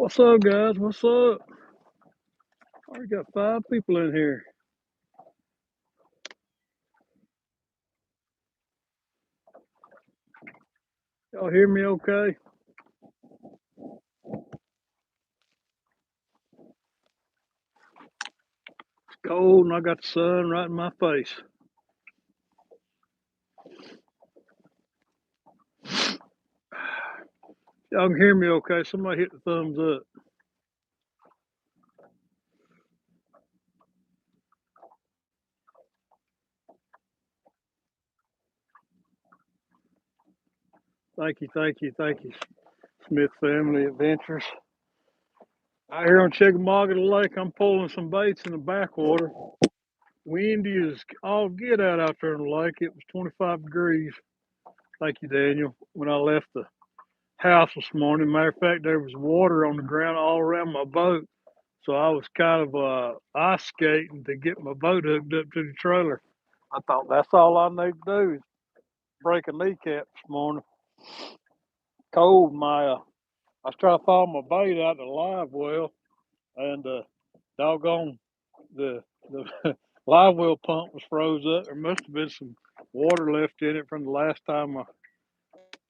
What's up, guys? What's up? I got 5 people in here. Y'all hear me okay? It's cold and I got the sun right in my face. Y'all can hear me okay? Somebody hit the thumbs up. Thank you, thank you, thank you. Smith Family Adventures. Out here on Chickamauga Lake, I'm pulling some baits in the backwater. Windy is all get out there in the lake. It was 25 degrees. Thank you, Daniel. When I left the house this morning, matter of fact, there was water on the ground all around my boat. So I was kind of ice skating to get my boat hooked up to the trailer. I thought that's all I need to do is break a kneecap this morning. Cold, I was trying to follow my bait out the live well, and doggone the live well pump was froze up. There must have been some water left in it from the last time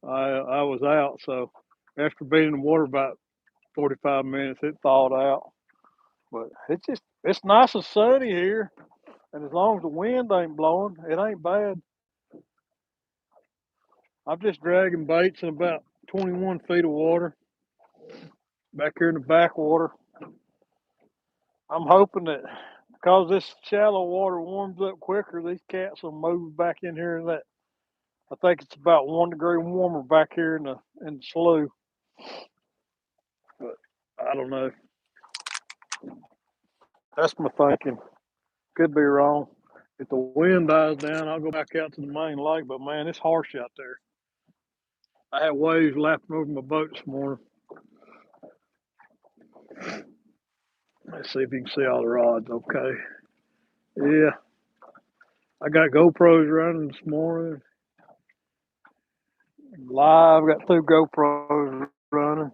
I was out. So after being in the water about 45 minutes, it thawed out. But it's nice and sunny here. And as long as the wind ain't blowing, it ain't bad. I'm just dragging baits in about 21 feet of water back here in the backwater. I'm hoping that because this shallow water warms up quicker, these cats will move back in here. And that I think it's about 1 degree warmer back here in the slough. But I don't know. That's my thinking. Could be wrong. If the wind dies down, I'll go back out to the main lake. But man, it's harsh out there. I had waves lapping over my boat this morning. Let's see if you can see all the rods. Okay. Yeah. I got GoPros running this morning. Live, got 2 GoPros running.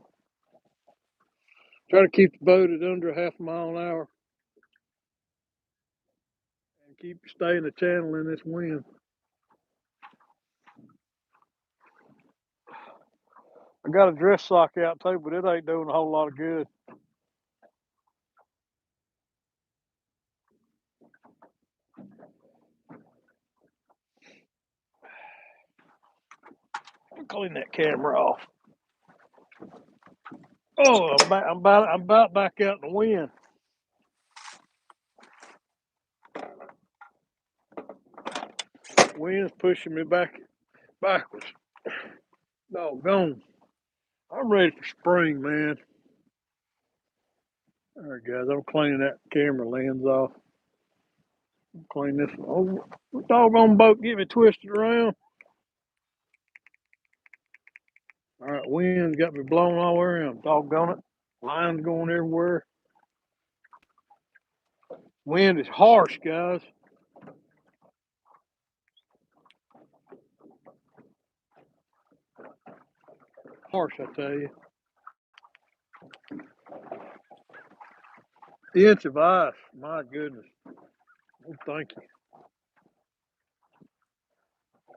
Try to keep the boat at under a half mile an hour and keep staying the channel in this wind. I got a dress sock out too, but it ain't doing a whole lot of good. Clean that camera off. Oh, I'm about back out in the wind. Wind's pushing me backwards. Doggone. I'm ready for spring, man. All right, guys, I'm cleaning that camera lens off. Clean this one. Oh, doggone boat get me twisted around. All right, wind's got me blown all around. Doggone it. Lines going everywhere. Wind is harsh, guys. Harsh, I tell you. The inch of ice. My goodness. Oh, thank you.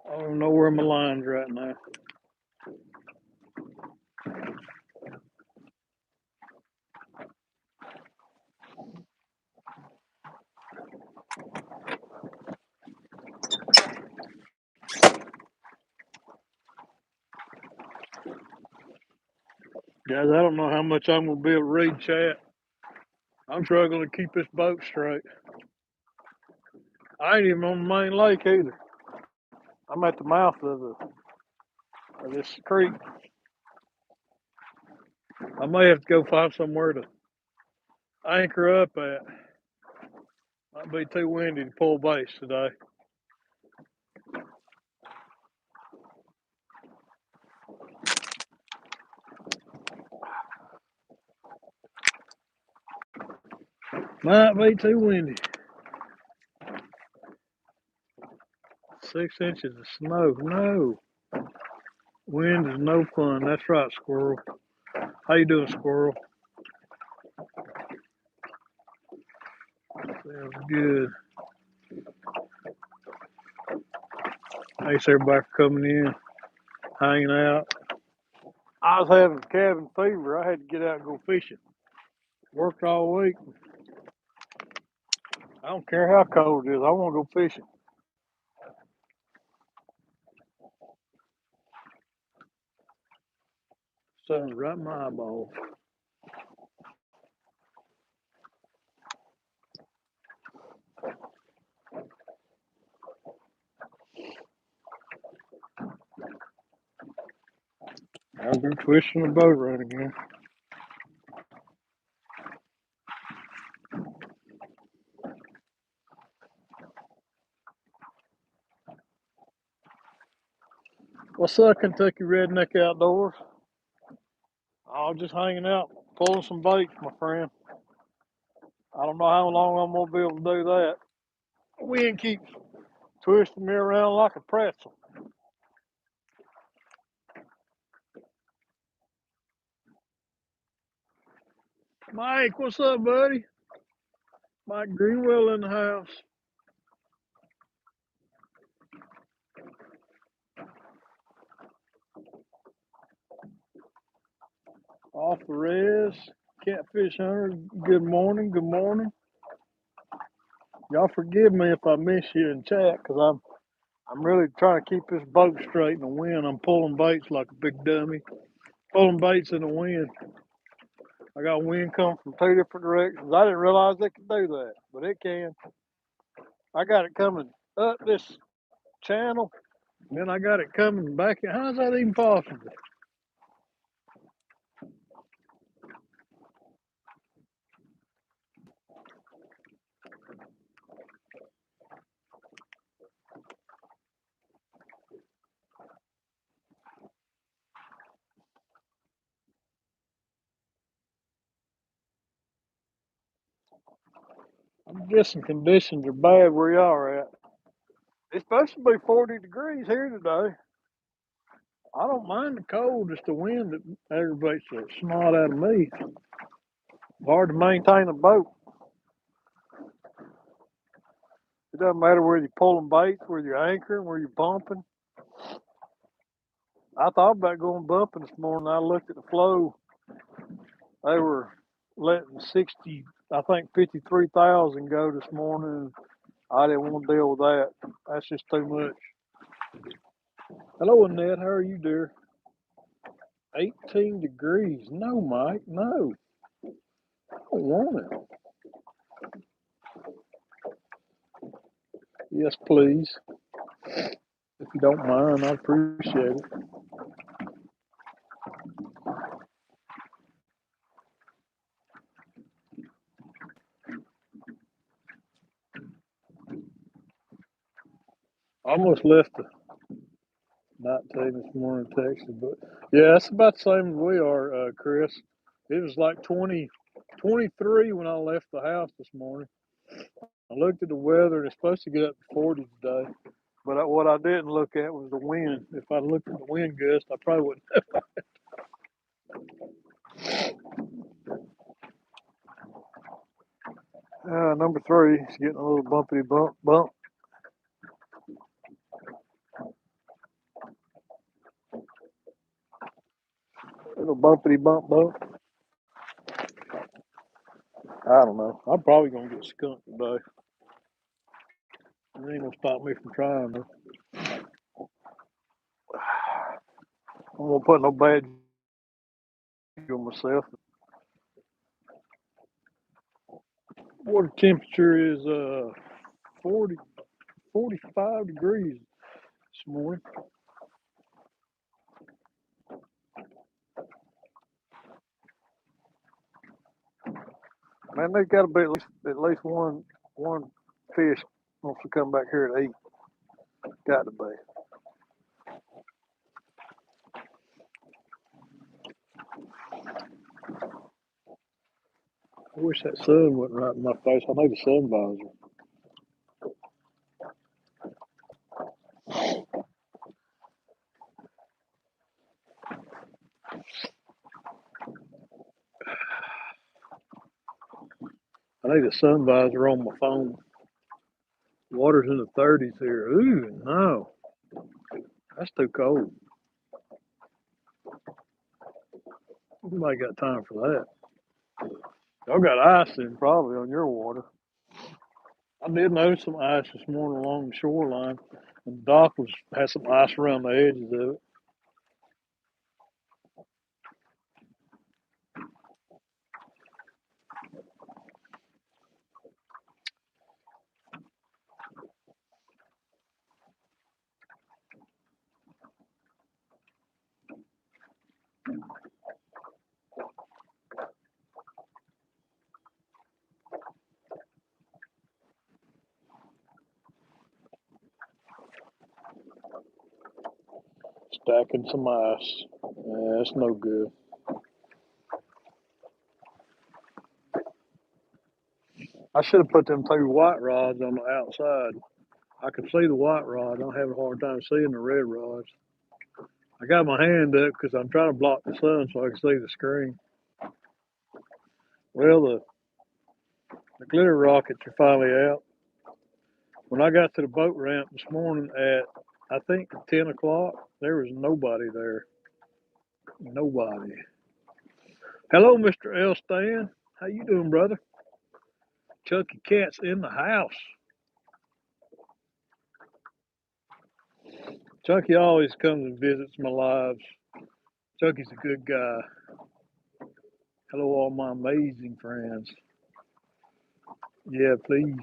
I don't know where my line's right now. Guys, I don't know how much I'm going to be able to read chat. I'm struggling to keep this boat straight. I ain't even on the main lake either. I'm at the mouth of this creek. I may have to go find somewhere to anchor up at. Might be too windy to pull bass today. Might be too windy. 6 inches of snow. No. Wind is no fun. That's right, squirrel. How you doing, squirrel? Sounds good. Thanks everybody for coming in, hanging out. I was having cabin fever. I had to get out and go fishing. Worked all week. I don't care how cold it is. I want to go fishing. Sun's right in my eyeballs. I'll go twisting the boat right again. What's up, Kentucky Redneck Outdoors? Oh, just hanging out, pulling some baits, my friend. I don't know how long I'm gonna be able to do that. Wind keeps twisting me around like a pretzel. Mike, what's up, buddy? Mike Greenwell in the house. Off the res. Catfish Hunter, good morning, good morning. Y'all forgive me if I miss you in chat, because I'm really trying to keep this boat straight in the wind. I'm pulling baits like a big dummy. Pulling baits in the wind. I got wind coming from two different directions. I didn't realize they could do that, but it can. I got it coming up this channel, and then I got it coming back. How's that even possible? I'm guessing conditions are bad where y'all are at. It's supposed to be 40 degrees here today. I don't mind the cold, it's the wind that aggravates the snot out of me. Hard to maintain a boat. It doesn't matter whether you're pulling baits, whether you're anchoring, where you're bumping. I thought about going bumping this morning. I looked at the flow. They were letting 60, I think 53,000 go this morning. I didn't want to deal with that. That's just too much. Hello, Annette. How are you, dear? 18 degrees. No, Mike. No. I don't want it. Yes, please. If you don't mind, I appreciate it. I almost left the 19 this morning in Texas, but yeah, it's about the same as we are, Chris. It was like 20, 23 when I left the house this morning. I looked at the weather and it's supposed to get up to 40 today. But what I didn't look at was the wind. If I looked at the wind gust, I probably wouldn't. Number three is getting a little bumpity bump. A little bumpity bump. I don't know. I'm probably gonna get skunked today. It ain't gonna stop me from trying though. I'm gonna put no bad on myself. Water temperature is 40, 45 degrees this morning. Man, there's got to be at least one fish wants to come back here to eat. Got to be. I wish that sun wasn't right in my face. I know the sun bothers me. I I need a sun visor on my phone. Water's in the 30s here. Ooh, no. That's too cold. Nobody got time for that. Y'all got ice in probably on your water. I did notice some ice this morning along the shoreline. And the dock had some ice around the edges of it. Stacking some ice. Yeah, that's no good. I should have put them two white rods on the outside. I could see the white rod. I'm having a hard time seeing the red rods. I got my hand up because I'm trying to block the sun so I can see the screen. Well, the glitter rockets are finally out. When I got to the boat ramp this morning at, I think, 10 o'clock, there was nobody there. Nobody. Hello, Mr. Elstan. How you doing, brother? Chucky Cat's in the house. Chucky always comes and visits my lives. Chucky's a good guy. Hello, all my amazing friends. Yeah, please.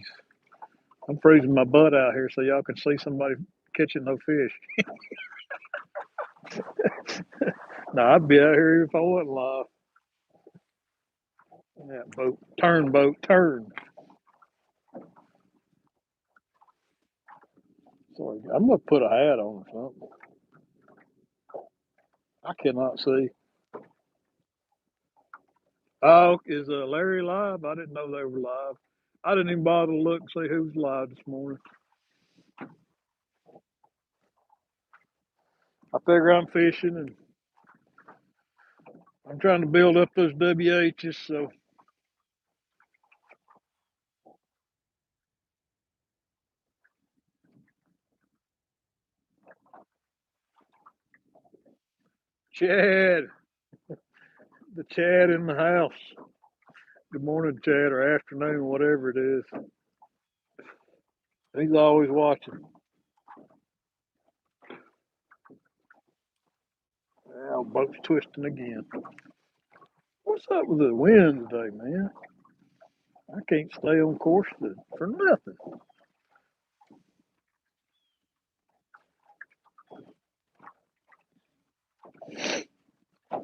I'm freezing my butt out here so y'all can see somebody catching no fish. Now, I'd be out here if I wasn't live. That boat, turn. Sorry, I'm gonna put a hat on or something. I cannot see. Oh, is Larry live? I didn't know they were live. I didn't even bother to look and see who's live this morning. I figure I'm fishing and I'm trying to build up those WHs. So Chad, the Chad in the house. Good morning, Chad, or afternoon, whatever it is. He's always watching. Now, boat's twisting again. What's up with the wind today, man? I can't stay on course for nothing.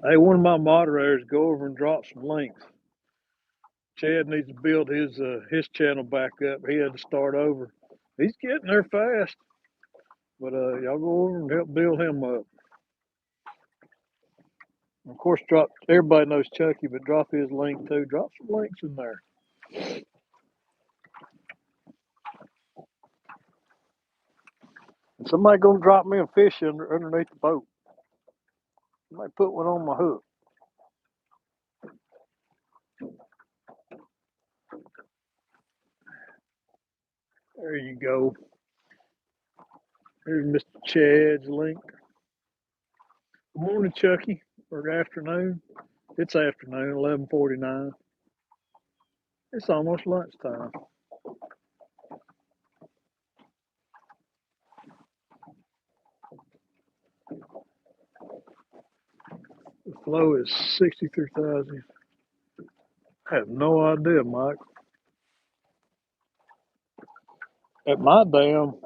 Hey, one of my moderators go over and drop some links. Chad needs to build his channel back up. He had to start over. He's getting there fast, but y'all go over and help build him up. Of course, drop. Everybody knows Chucky, but drop his link too. Drop some links in there. And somebody gonna drop me a fish underneath the boat. Somebody put one on my hook. There you go. Here's Mr. Chad's link. Good morning, Chucky, or afternoon. It's afternoon, 11:49. It's almost lunchtime. The flow is 63,000. I have no idea, Mike. At my dam,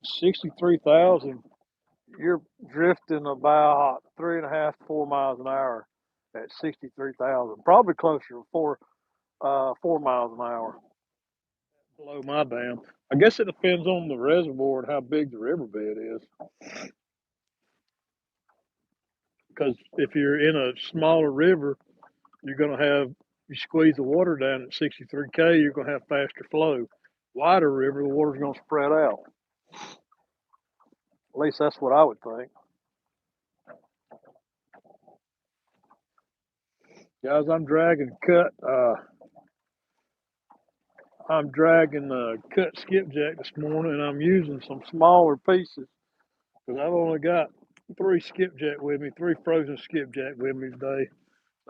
63,000, you're drifting about 3.5 to 4 miles an hour at 63,000. Probably closer to 4 miles an hour below my dam. I guess it depends on the reservoir and how big the riverbed is. Because if you're in a smaller river, you're going to have, you squeeze the water down at 63K, you're going to have faster flow. Wider river, the water's going to spread out. At least that's what I would think. Guys, I'm dragging cut I'm dragging cut skipjack this morning, and I'm using some smaller pieces because I've only got three skipjack with me, three frozen skipjack with me today.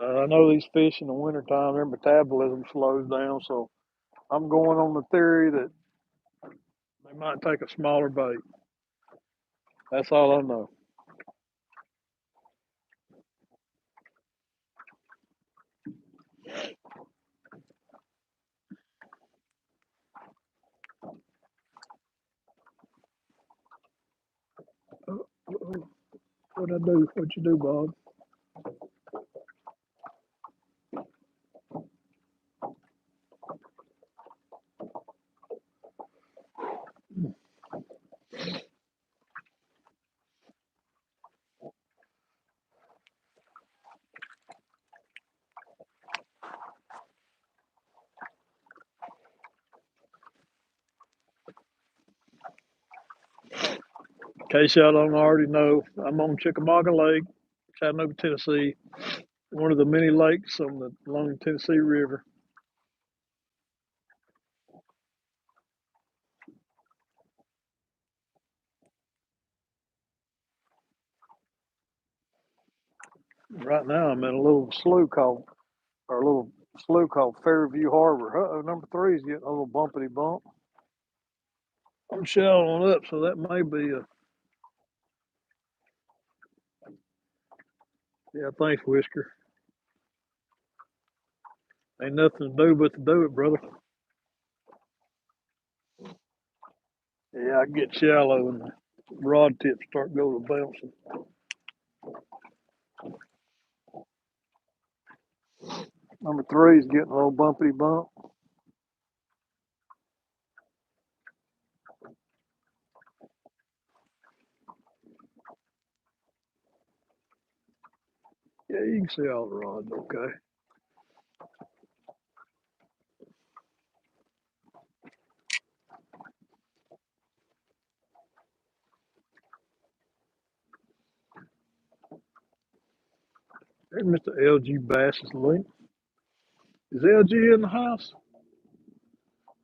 I know these fish in the wintertime, their metabolism slows down, so I'm going on the theory that they might take a smaller bait. That's all I know. What'd I do? What'd you do, Bob? In case y'all don't already know, I'm on Chickamauga Lake, Chattanooga, Tennessee, one of the many lakes on along the Tennessee River. Right now, I'm in a little slough called Fairview Harbor. Uh-oh, number three is getting a little bumpity bump. I'm shallow up, so that may be a yeah. Thanks, Whisker. Ain't nothing to do but to do it, brother. Yeah, I get shallow and the rod tips start going to bouncing. Number three is getting a little bumpity bump. Yeah, you can see all the rods. Okay. There's Mr. LG Bass's link. Is LG in the house?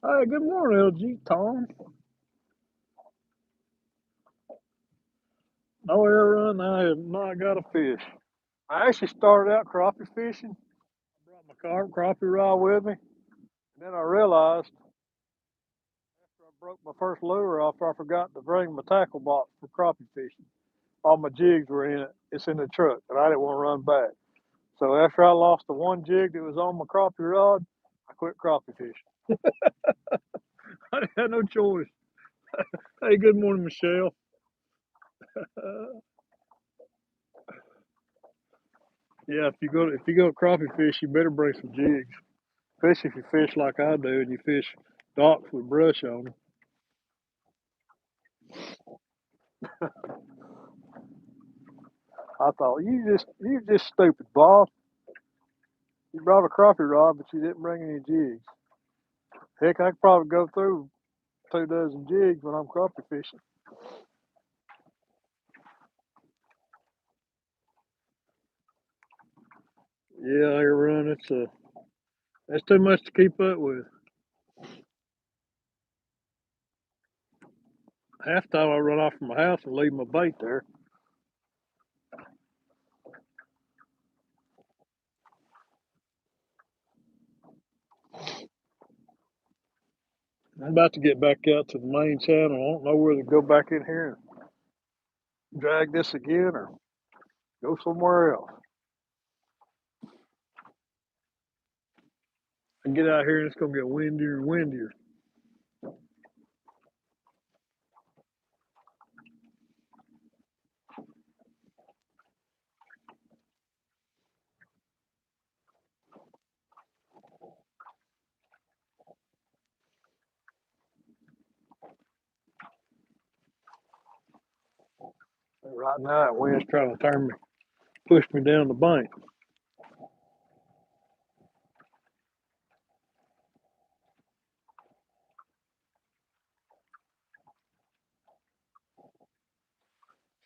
Hey, good morning, LG. Tom. No air run. I have not got a fish. I actually started out crappie fishing. I brought my crappie rod with me. And then I realized after I broke my first lure off, I forgot to bring my tackle box for crappie fishing. All my jigs were in it. It's in the truck, and I didn't want to run back. So after I lost the one jig that was on my crappie rod, I quit crappie fishing. I had no choice. Hey, good morning, Michelle. Yeah, if you go crappie fish, you better bring some jigs, especially if you fish like I do and you fish docks with brush on them. I thought you just stupid, Bob. You brought a crappie rod, but you didn't bring any jigs. Heck, I could probably go through 2 dozen jigs when I'm crappie fishing. Yeah, I run. That's too much to keep up with. Half the time I run off from my house and leave my bait there. I'm about to get back out to the main channel. I don't know whether to go back in here and drag this again or go somewhere else. And get out here and it's gonna get windier and windier. And right now that wind's trying to push me down the bank.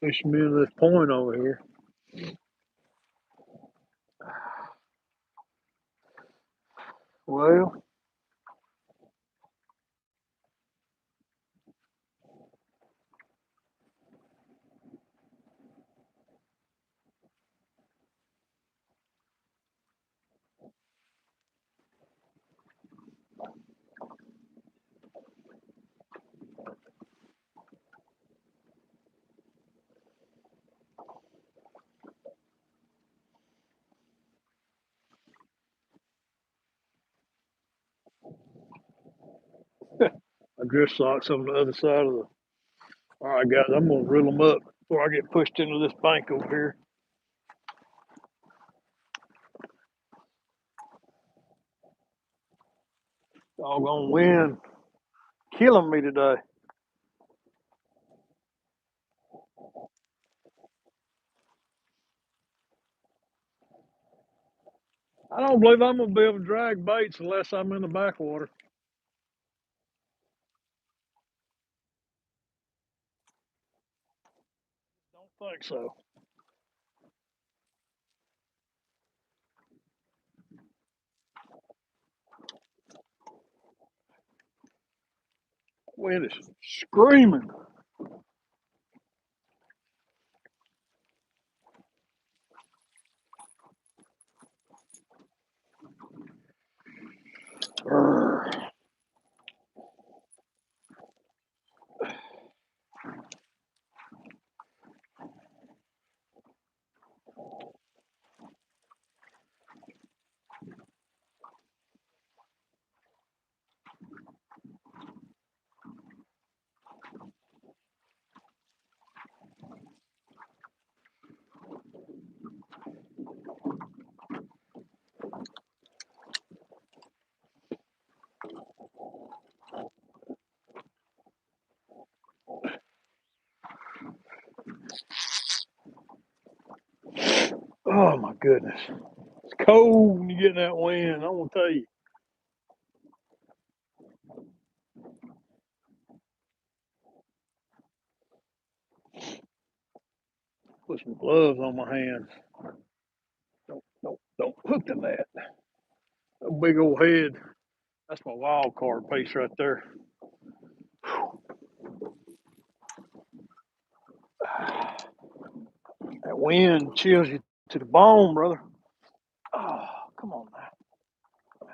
Pushing me into this point over here. Well, My drift socks on the other side of the. All right, guys, I'm gonna reel them up before I get pushed into this bank over here. Doggone wind killing me today. I don't believe I'm gonna be able to drag baits unless I'm in the backwater. Don't think so. Wind is screaming. Urgh. Oh my goodness. It's cold when you get in that wind. I want to tell you. Put some gloves on my hands. Don't hook the net. A big old head. That's my wild card piece right there. That wind chills you to the bone, brother. Oh, come on now.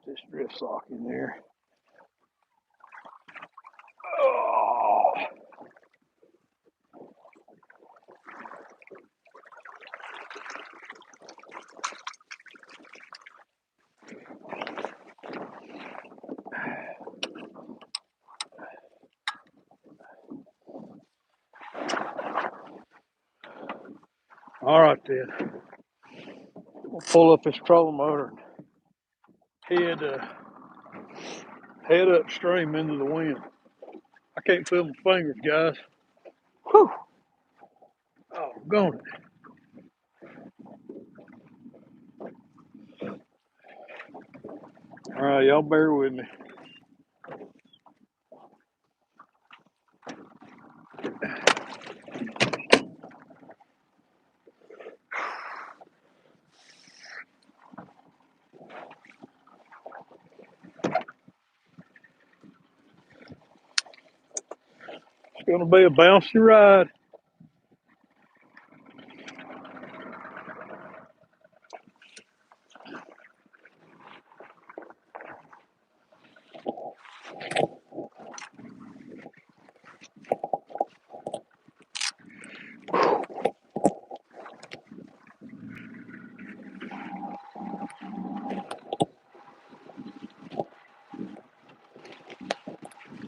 This drift sock in there. Oh, all right then. We'll pull up this trolling motor and head upstream into the wind. I can't feel my fingers, guys. Whew. Oh, going. All right, y'all bear with me. It's gonna be a bouncy ride.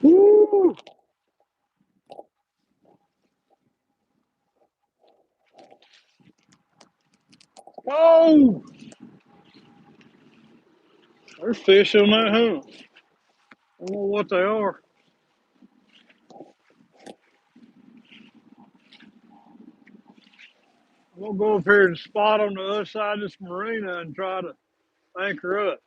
Woo! Oh, there's fish on that hump. I don't know what they are. I'm gonna go up here and spot on the other side of this marina and try to anchor up.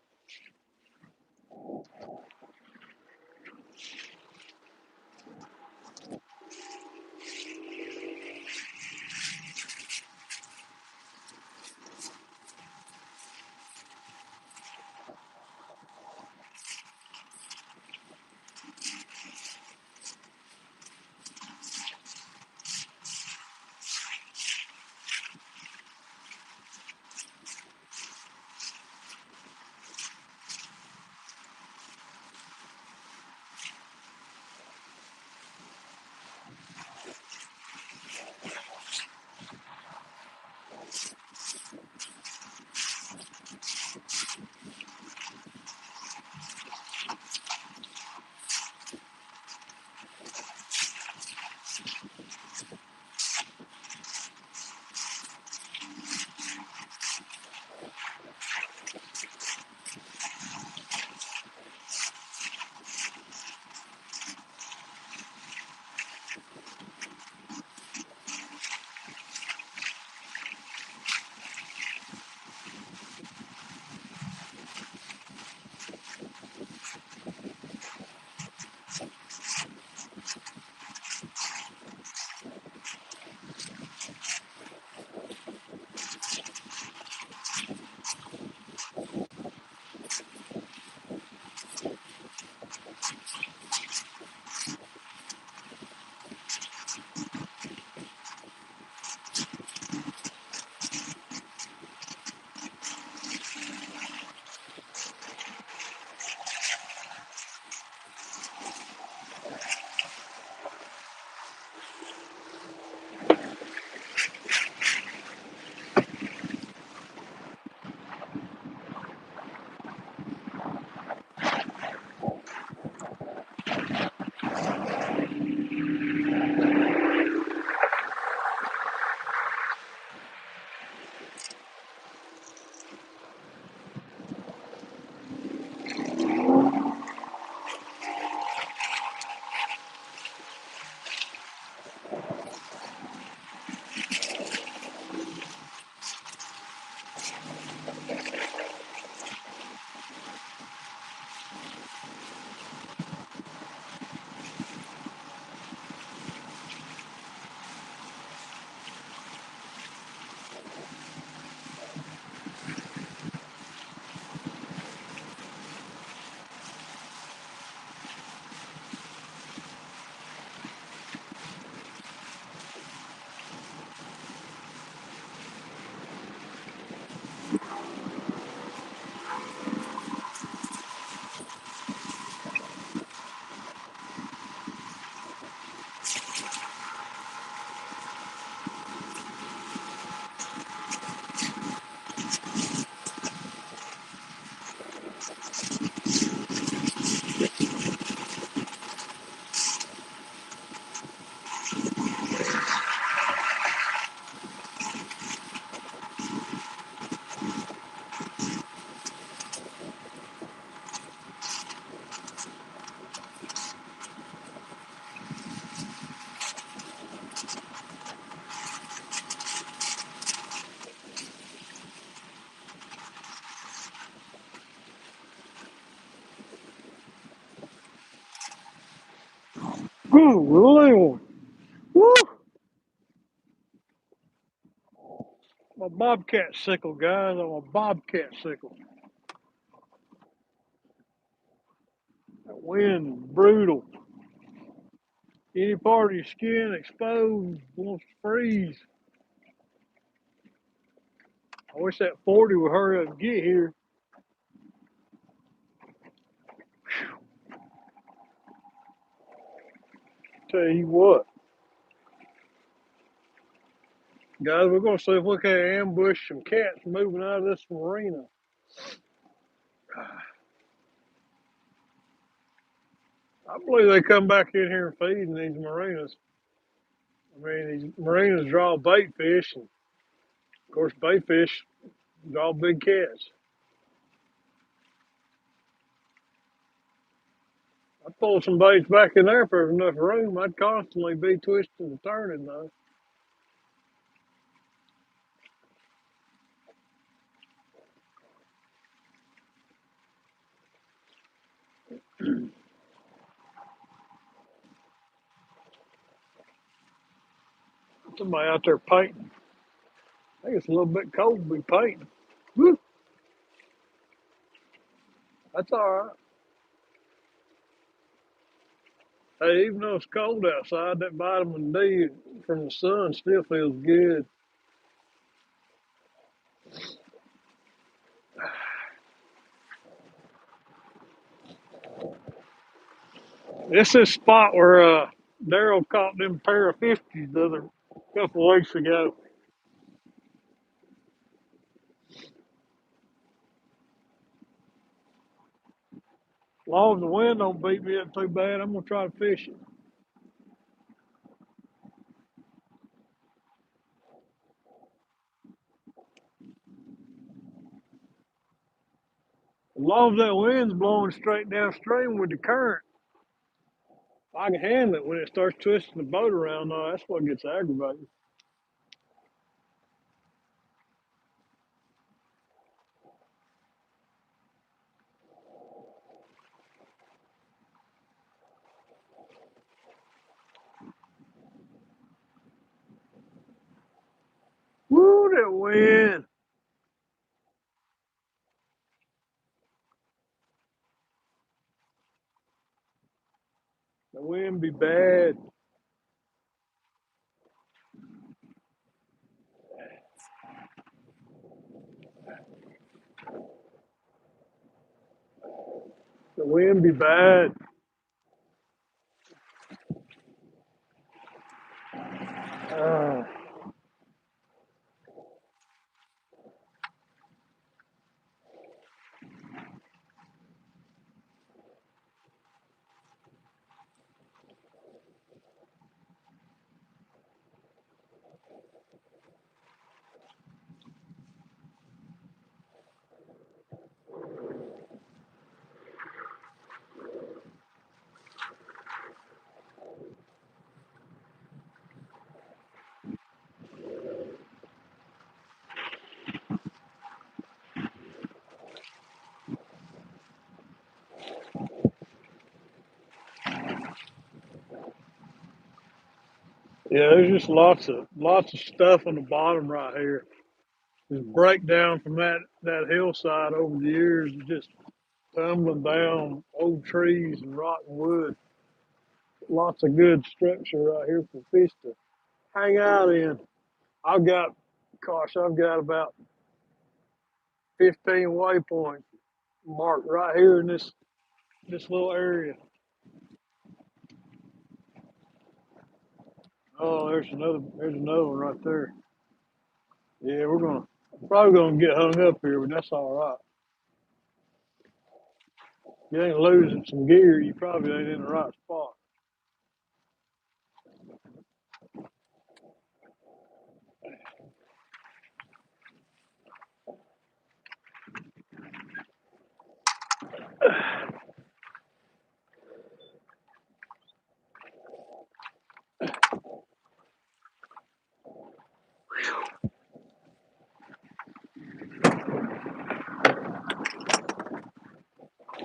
Lord. Woo! My bobcat sickle, guys. I'm a bobcat sickle. That wind is brutal. Any part of your skin exposed wants to freeze. I wish that 40 would hurry up and get here. Tell you what, guys, we're going to see if we can ambush some cats moving out of this marina. I believe they come back in here and feed in these marinas. I mean, these marinas draw bait fish, and of course, bait fish draw big cats. I pull some baits back in there if there's enough room. I'd constantly be twisting and turning though. Somebody out there painting. I think it's a little bit cold to be painting. Woo, that's all right. Hey, even though it's cold outside, that vitamin D from the sun still feels good. This is a spot where Daryl caught them pair of 50s the other couple of weeks ago. As long as the wind don't beat me up too bad, I'm gonna try to fish it. As long as that wind's blowing straight downstream with the current, I can handle it. When it starts twisting the boat around, though, that's what gets aggravating. Woo, that wind! The wind be bad. The wind be bad. Uh, yeah, there's just lots of stuff on the bottom right here. Just breakdown from that hillside over the years, just tumbling down old trees and rotten wood. Lots of good structure right here for fish to hang out in. I've got, I've got about 15 waypoints marked right here in this little area. Oh, there's another one right there. Yeah, probably gonna get hung up here, but that's all right. You ain't losing some gear, you probably ain't in the right spot.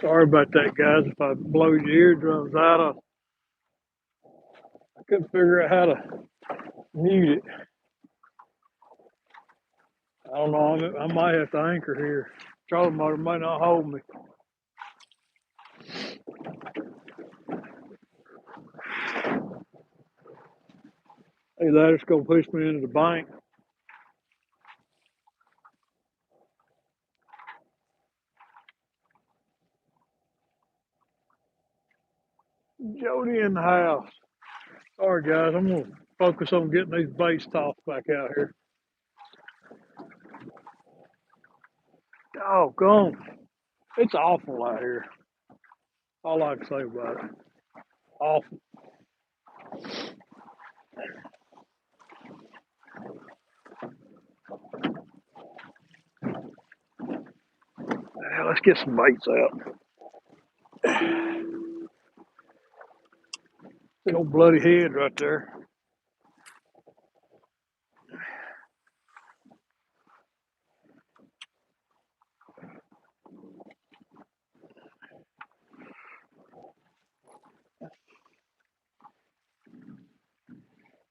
Sorry about that, guys. If I blow your eardrums out, Couldn't figure out how to mute it. I don't know. I might have to anchor here. Trolling motor might not hold me. Hey, that's gonna push me into the bank. Jody in the house. Sorry, guys. I'm gonna focus on getting these baits tossed back out here. Doggone. It's awful out here. All I can say about it. Awful. Yeah, let's get some baits out. Big old bloody head right there.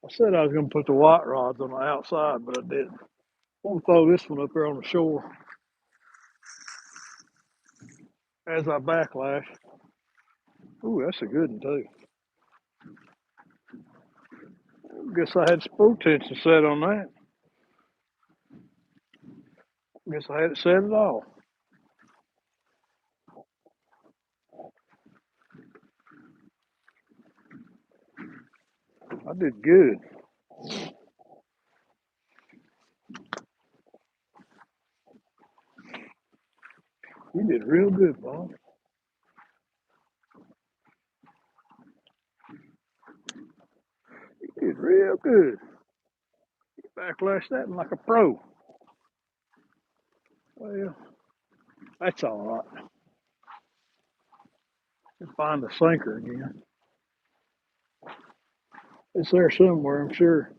I said I was gonna put the white rods on the outside, but I didn't. I'm gonna throw this one up here on the shore as I backlash. Ooh, that's a good one too. Guess I had spool tension set on that. Guess I had it set at all. I did good. You did real good, Bob. You did real good. You backlash that like a pro. Well, that's all right. Let's find the sinker again. It's there somewhere, I'm sure.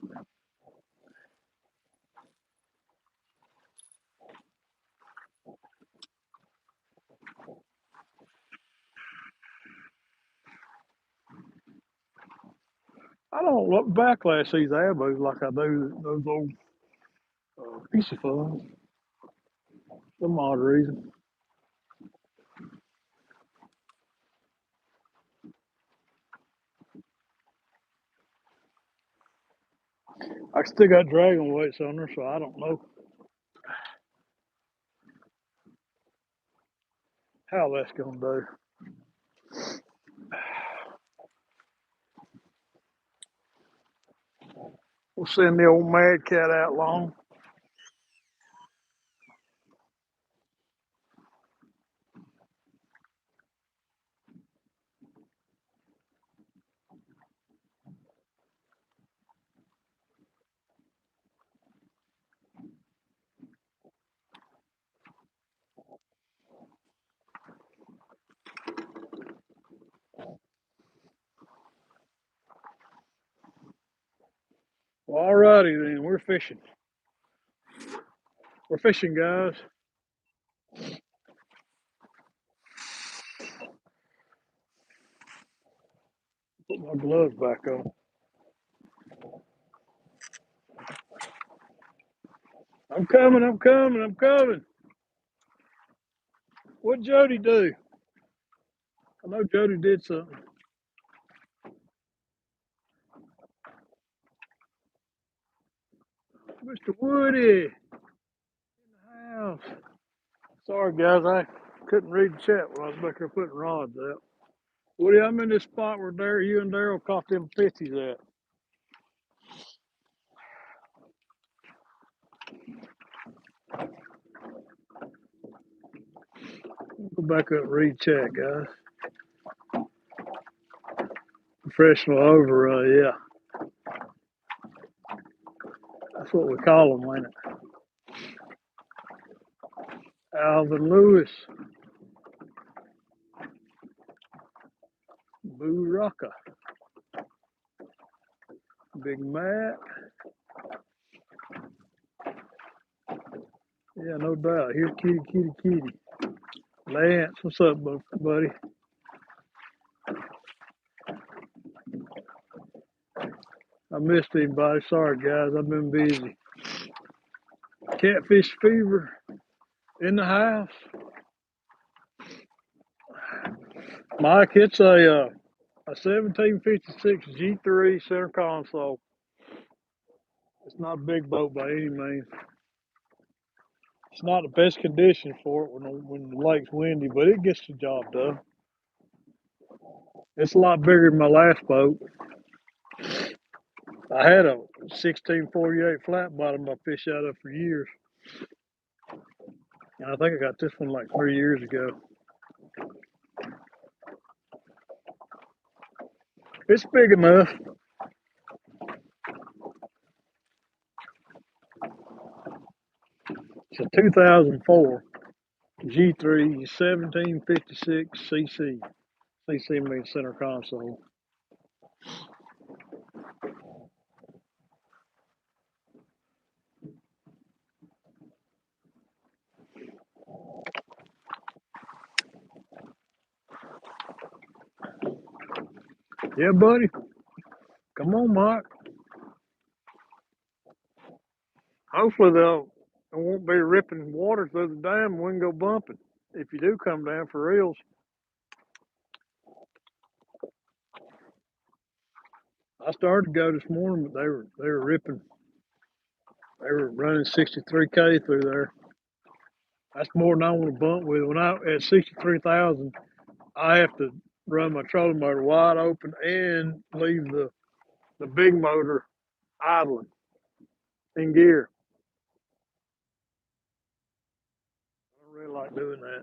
I don't backlash these abos like I do those old piece of fun. Some odd reason. I still got dragon weights on there, so I don't know how that's gonna do. We'll send the old mad cat out long. Well, alrighty then, we're fishing. We're fishing, guys. Put my gloves back on. I'm coming, I'm coming, I'm coming. What'd Jody do? I know Jody did something. Mr. Woody in the house. Sorry, guys, I couldn't read the chat when I was back there putting rods out. Woody, I'm in this spot where you and Daryl caught them pitties at. Go back up and read chat, guys. Professional overrun, yeah. That's what we call them, ain't it? Alvin Lewis, Boo Rocka, Big Matt. Yeah, no doubt. Here, kitty, kitty, kitty. Lance, what's up, buddy? I missed anybody. Sorry, guys. I've been busy. Catfish fever in the house. Mike, it's a 1756 G3 center console. It's not a big boat by any means. It's not the best condition for it when the lake's windy, but it gets the job done. It's a lot bigger than my last boat. I had a 1648 flat bottom I fished out of for years. And I think I got this one like 3 years ago. It's big enough. It's a 2004 G3 1756 CC. CC means center console. Yeah, buddy. Come on, Mike. Hopefully they won't be ripping water through the dam and we can go bumping. If you do come down for reals. I started to go this morning, but they were ripping. They were running 63K through there. That's more than I want to bump with. When I at 63,000, I have to run my trolling motor wide open and leave the big motor idling in gear. I don't really like doing that.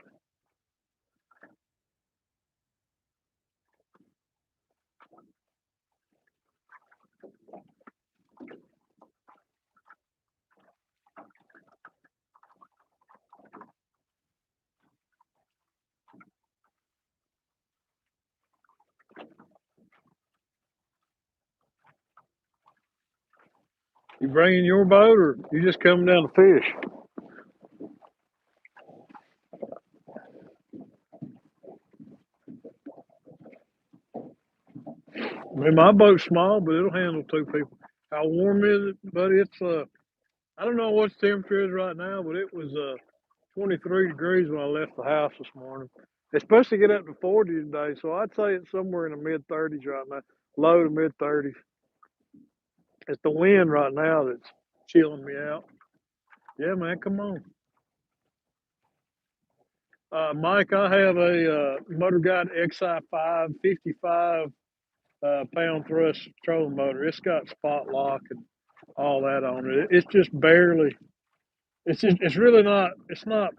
You bringing your boat, or you just coming down to fish? I mean, my boat's small, but it'll handle two people. How warm is it, buddy? It's I don't know what the temperature is right now, but it was 23 degrees when I left the house this morning. It's supposed to get up to 40 today, so I'd say it's somewhere in the mid 30s right now, low to mid 30s. It's the wind right now that's chilling me out. Yeah, man, come on. Mike, I have a Motor Guide XI5 55 pound thrust trolling motor. It's got spot lock and all that on it. It's just barely. It's really not. It's not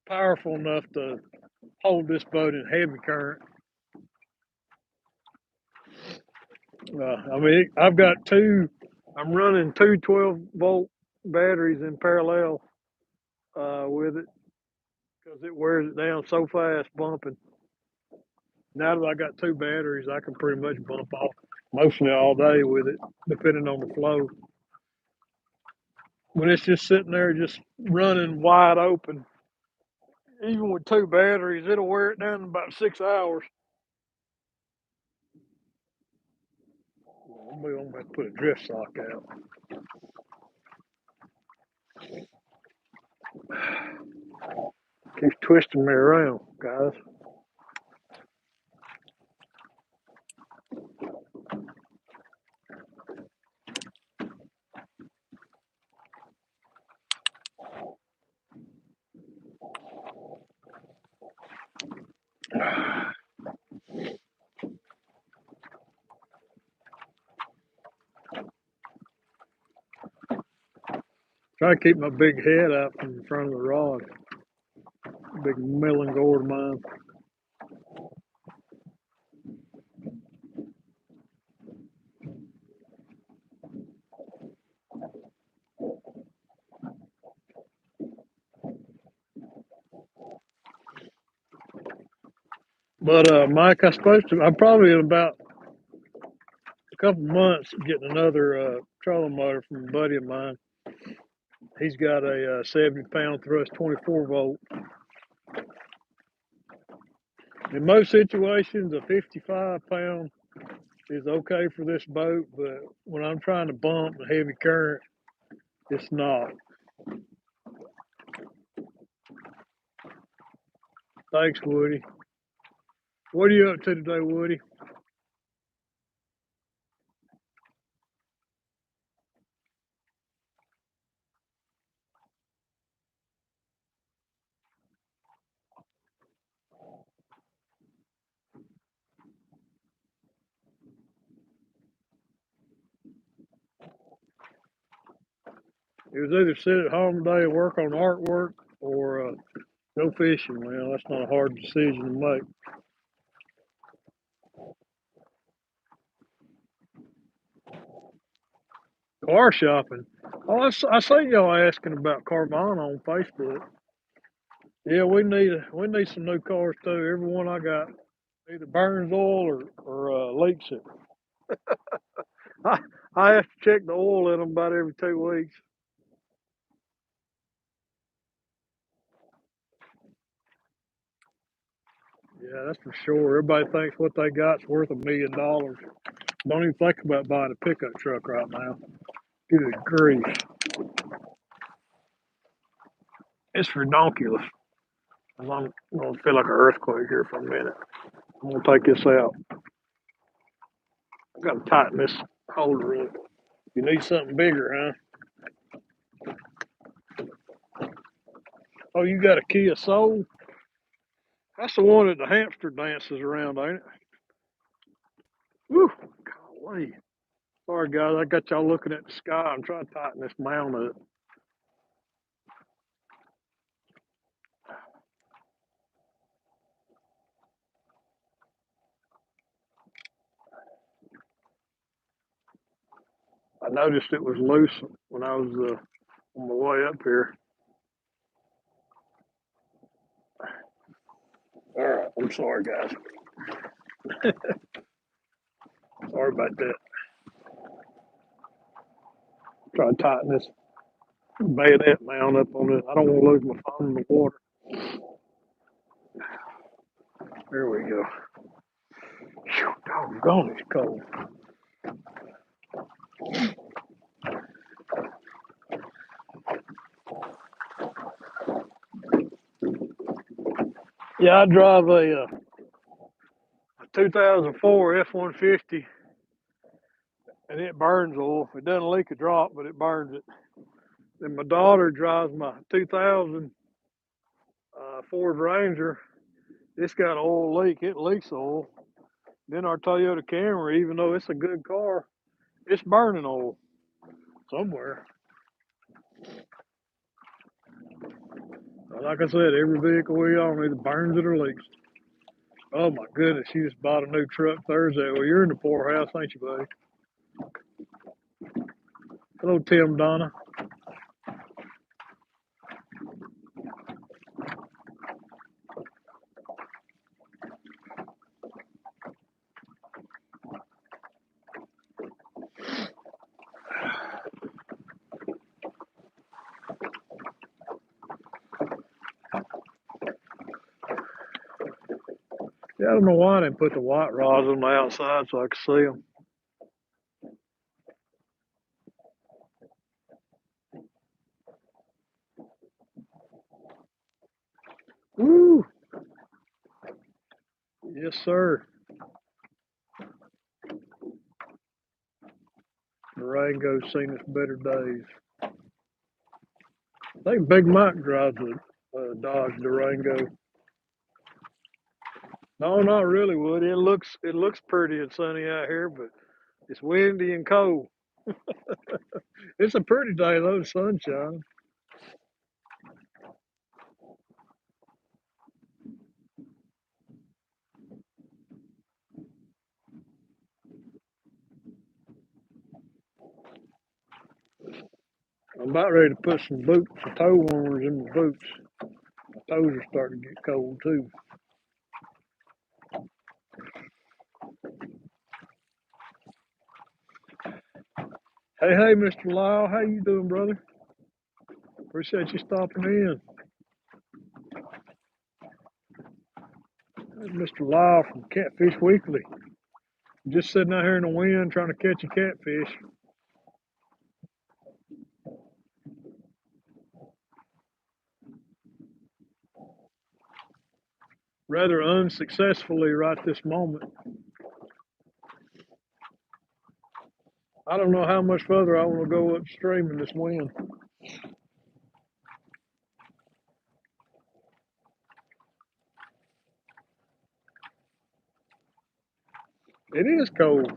powerful enough to hold this boat in heavy current. I mean, I've got two. I'm running two 12-volt batteries in parallel with it because it wears it down so fast bumping. Now that I got two batteries, I can pretty much bump off mostly all day with it, depending on the flow. When it's just sitting there, just running wide open, even with two batteries, it'll wear it down in about 6 hours. I'm gonna have to put a drift sock out. Keeps twisting me around, guys. Try to keep my big head out from in front of the rod. Big milling gourd of mine. But Mike, I'm probably in about a couple months getting another trolling motor from a buddy of mine. He's got a 70-pound thrust 24-volt. In most situations, a 55-pound is okay for this boat, but when I'm trying to bump the heavy current, it's not. Thanks, Woody. What are you up to today, Woody? It was either sit at home today and work on artwork or go fishing. Well, that's not a hard decision to make. Car shopping. Oh, I see y'all asking about Carvana on Facebook. Yeah, we need some new cars too. Every one I got either burns oil or leaks it. I I have to check the oil in them about every 2 weeks. Yeah, that's for sure. Everybody thinks what they got's worth $1 million. Don't even think about buying a pickup truck right now. Good grief, it's redonkulous. I'm gonna feel like an earthquake here for a minute. I'm gonna take this out. I gotta tighten this holder up. You need something bigger, huh? Oh, you got a Kia Soul? That's the one that the hamster dances around, ain't it? Woo! Golly. Sorry, guys. I got y'all looking at the sky. I'm trying to tighten this mount up. I noticed it was loose when I was on my way up here. All right. I'm sorry, guys. Sorry about that. Try to tighten this bayonet mount up on it. I don't want to lose my phone in the water. There we go. Whew, doggone, it's cold. Yeah, I drive a 2004 F-150, and it burns oil. It doesn't leak a drop, but it burns it. Then my daughter drives my 2000 Ford Ranger. It's got an oil leak. It leaks oil. Then our Toyota Camry, even though it's a good car, it's burning oil somewhere. Like I said, every vehicle we own either burns it or leaks. Oh my goodness, you just bought a new truck Thursday. Well, you're in the poorhouse, ain't you, buddy? Hello, Tim Donna. Yeah, I don't know why I didn't put the white rods on the outside so I could see them. Woo! Yes, sir. Durango's seen its better days. I think Big Mike drives a Dodge Durango. No, not really, Woody. It looks pretty and sunny out here, but it's windy and cold. It's a pretty day though, the sunshine. I'm about ready to put some boots, some toe warmers in my boots. My toes are starting to get cold too. Hey, Mr. Lyle, how you doing, brother? Appreciate you stopping in. That's Mr. Lyle from Catfish Weekly. Just sitting out here in the wind trying to catch a catfish. Rather unsuccessfully right this moment. I don't know how much further I want to go upstream in this wind. It is cold.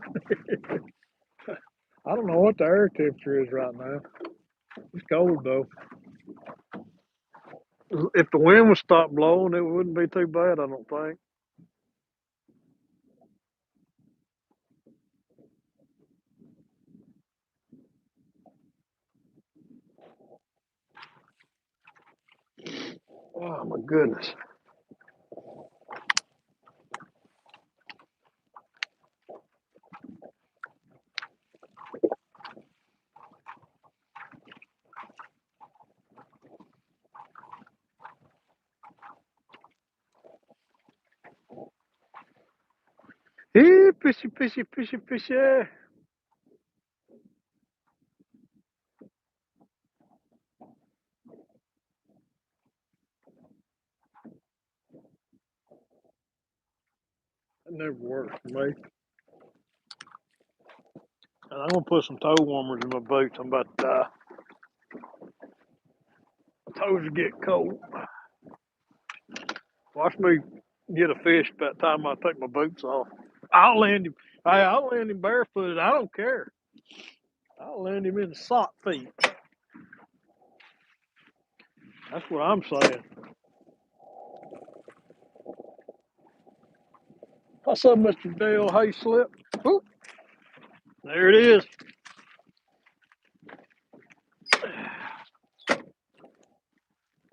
I don't know what the air temperature is right now. It's cold though. If the wind would stop blowing, it wouldn't be too bad, I don't think. Oh my goodness. Hey, fishy, fishy, fishy, fishy. That never works for me. And I'm gonna put some toe warmers in my boots. I'm about to die. My toes are getting cold. Watch me get a fish by the time I take my boots off. I'll land him. Hey, I'll land him barefooted. I don't care. I'll land him in the sock feet. That's what I'm saying. What's up, Mr. Dale Hayslip? Whoop, there it is.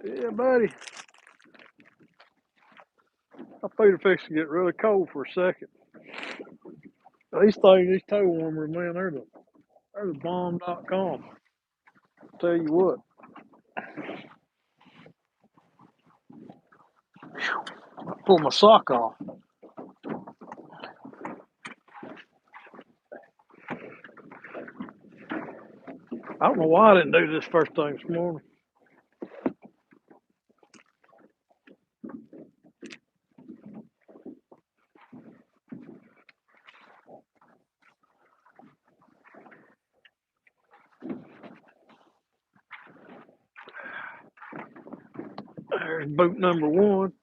Yeah, buddy. My feet are fixing to get really cold for a second. These things, these toe warmers, man, they're the bomb.com. Tell you what. I pull my sock off. I don't know why I didn't do this first thing this morning. There's boot number one.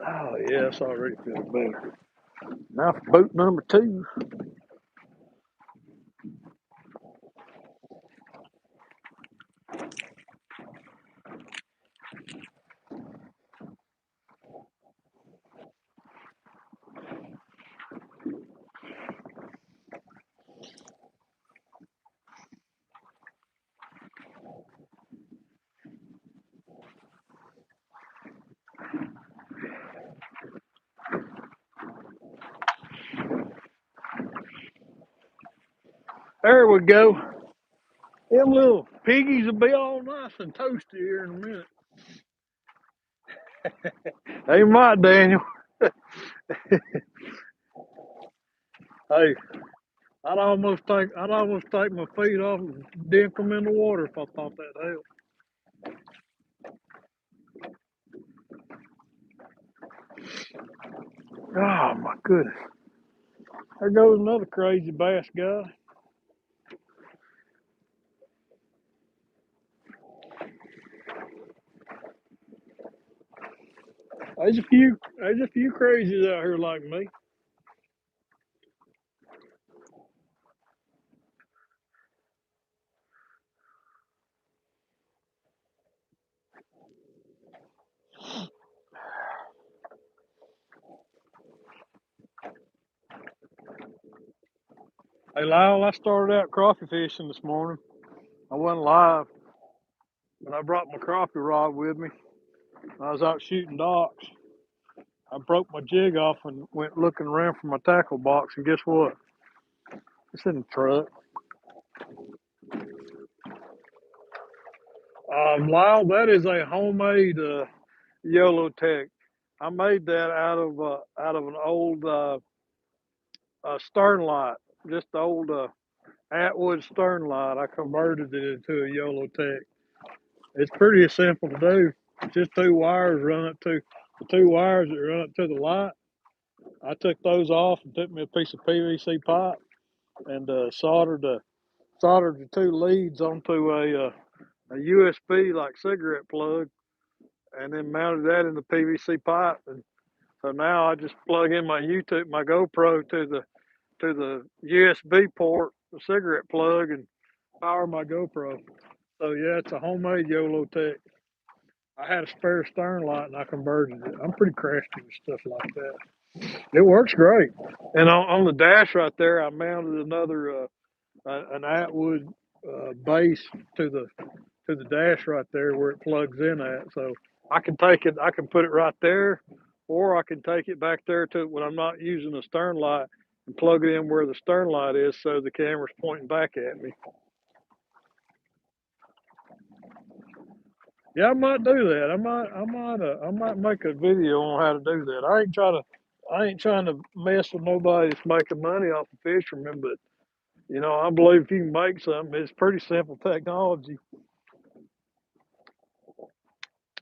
Oh, yeah, it's already feeling better. Now for boot number two. There we go. Them little piggies will be all nice and toasty here in a minute. They might, Daniel. Hey, I'd almost take my feet off and dip them in the water if I thought that helped. Oh my goodness. There goes another crazy bass guy. There's a few crazies out here like me. Hey Lyle, I started out crappie fishing this morning. I wasn't live, but I brought my crappie rod with me. I was out shooting docks. I broke my jig off and went looking around for my tackle box, and guess what? It's in the truck. Lyle, that is a homemade YOLO Tech. I made that out of an old stern light, just the old Atwood stern light. I converted it into a YOLO Tech. It's pretty simple to do. Just two wires run up to the two wires that run up to the light. I took those off and took me a piece of PVC pipe and soldered the two leads onto a USB like cigarette plug, and then mounted that in the PVC pipe. And so now I just plug in my GoPro to the USB port, the cigarette plug, and power my GoPro. So yeah, it's a homemade YOLO Tech. I had a spare stern light and I converted it. I'm pretty crafty with stuff like that. It works great. And on the dash right there, I mounted another an Atwood base to the dash right there where it plugs in at. So I can take it, I can put it right there, or I can take it back there to when I'm not using the stern light and plug it in where the stern light is, so the camera's pointing back at me. Yeah, I might do that. I might make a video on how to do that. I ain't trying to mess with nobody that's making money off of fishermen, but I believe if you can make something, it's pretty simple technology.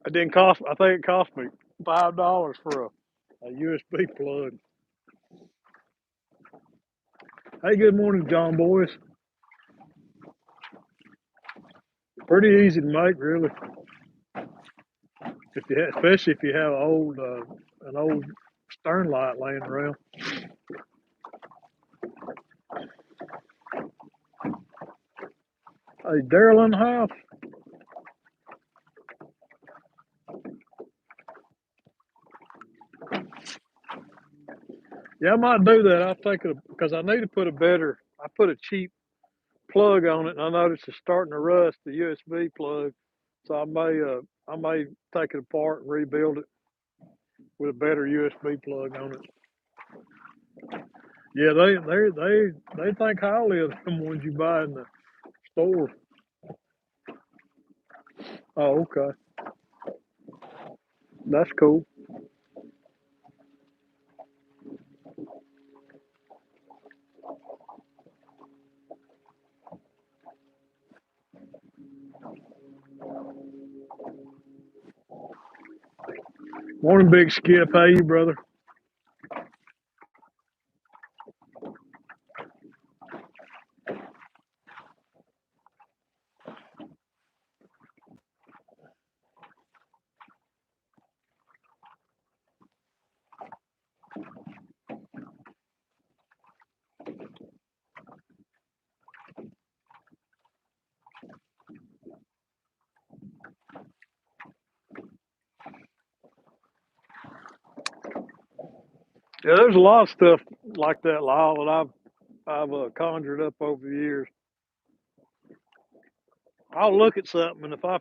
It didn't cost. I think it cost me $5 for a USB plug. Hey, good morning, John boys. Pretty easy to make, really. Especially if you have an old stern light laying around. Hey, Daryl in the house. Yeah, I might do that. I'll take it because I need to put a better. I put a cheap plug on it, and I noticed it's starting to rust. The USB plug, so I may take it apart and rebuild it with a better USB plug on it. Yeah, they think highly of them ones you buy in the store. Oh, okay, that's cool. Morning, Big Skip. How you, brother? Yeah, there's a lot of stuff like that, Lyle, that I've conjured up over the years. I'll look at something, and if I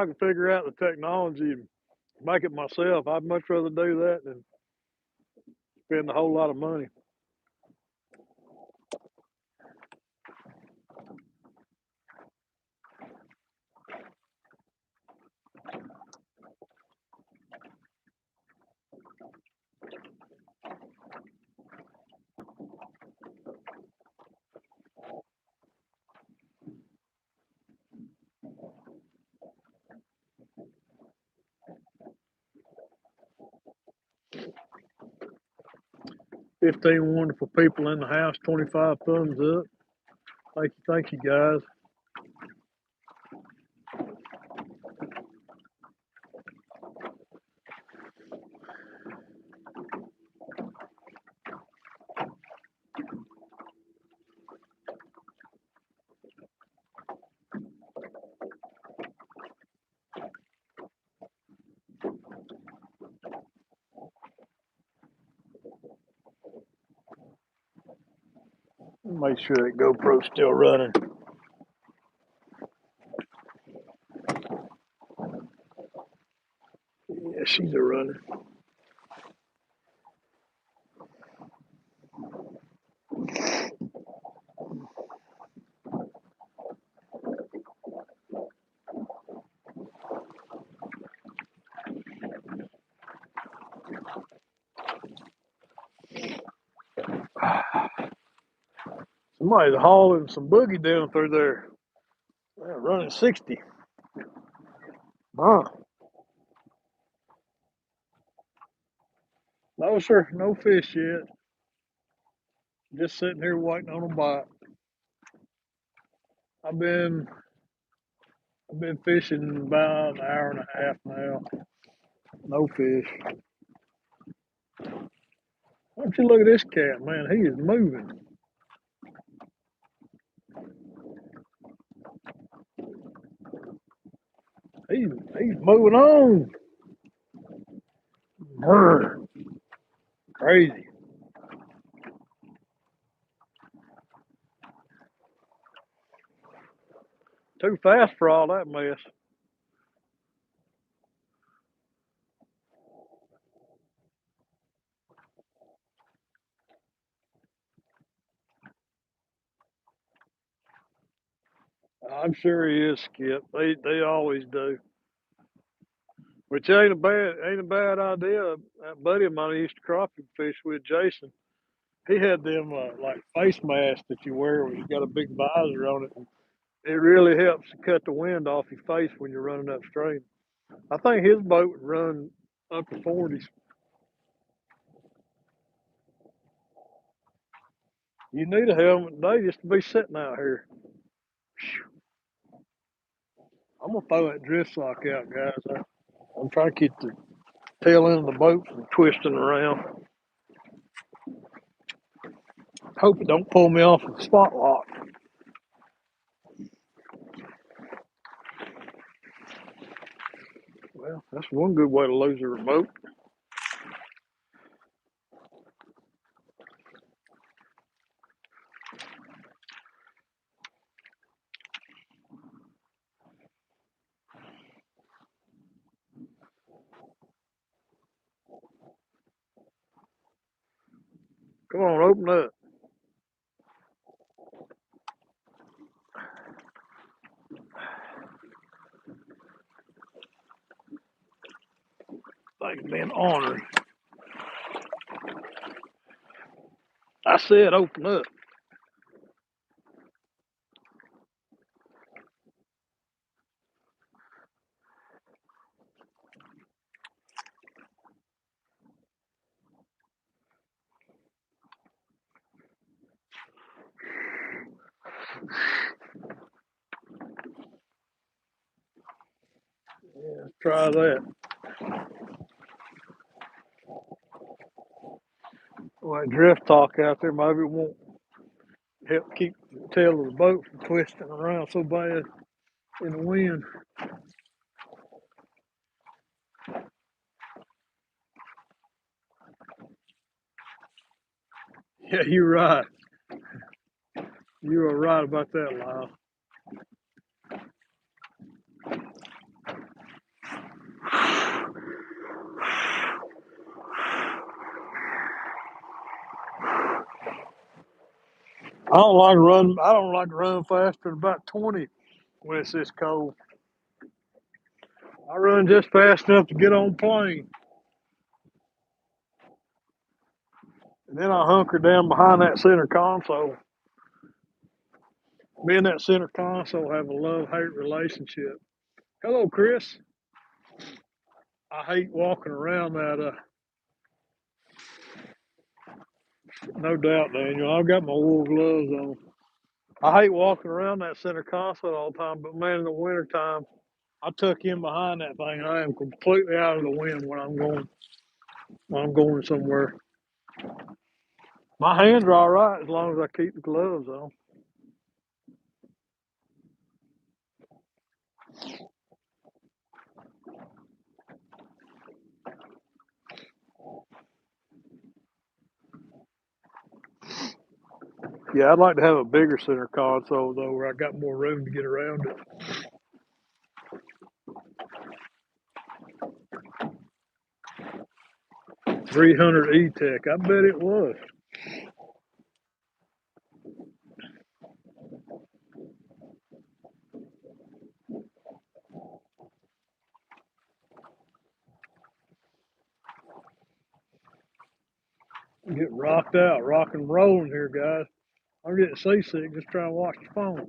can figure out the technology and make it myself, I'd much rather do that than spend a whole lot of money. 15 wonderful people in the house, 25 thumbs up. Thank you guys. Make sure that GoPro's still running. Yeah, she's a running. Somebody's hauling some boogie down through there. They're running 60. Huh. No, sir. No fish yet. Just sitting here waiting on a bite. I've been I've been fishing about an hour and a half now. No fish. Why don't you look at this cat, man? He is moving. He's moving on. Brr. Crazy. Too fast for all that mess. I'm sure he is, Skip. They always do. Which ain't a bad idea. That buddy of mine I used to crappie fish with, Jason. He had them like face masks that you wear when you got a big visor on it. It really helps to cut the wind off your face when you're running upstream. I think his boat would run up to 40s. You need a helmet today just to be sitting out here. I'm gonna throw that drift sock out, guys. I'm trying to keep the tail end of the boat from twisting around. Hope it don't pull me off of the spot lock. Well, that's one good way to lose a remote. Come on, open up. Like being ornery. I said open up. Yeah, try that. Well, that drift talk out there maybe it won't help keep the tail of the boat from twisting around so bad in the wind. Yeah, you're right. You are right about that, Lyle. I don't like to run faster than about 20 when it's this cold. I run just fast enough to get on plane, and then I hunker down behind that center console. Me and that center console have a love-hate relationship. Hello, Chris. I hate walking around that. No doubt, Daniel. I've got my wool gloves on. I hate walking around that center console all the time, but man, in the wintertime, I tuck in behind that thing. I am completely out of the wind when I'm going somewhere. My hands are all right as long as I keep the gloves on. Yeah, I'd like to have a bigger center console though, where I got more room to get around it. 300 E-Tech, I bet it was. Get rocked out, rock and rolling here, guys. I'm getting seasick just trying to watch the phone.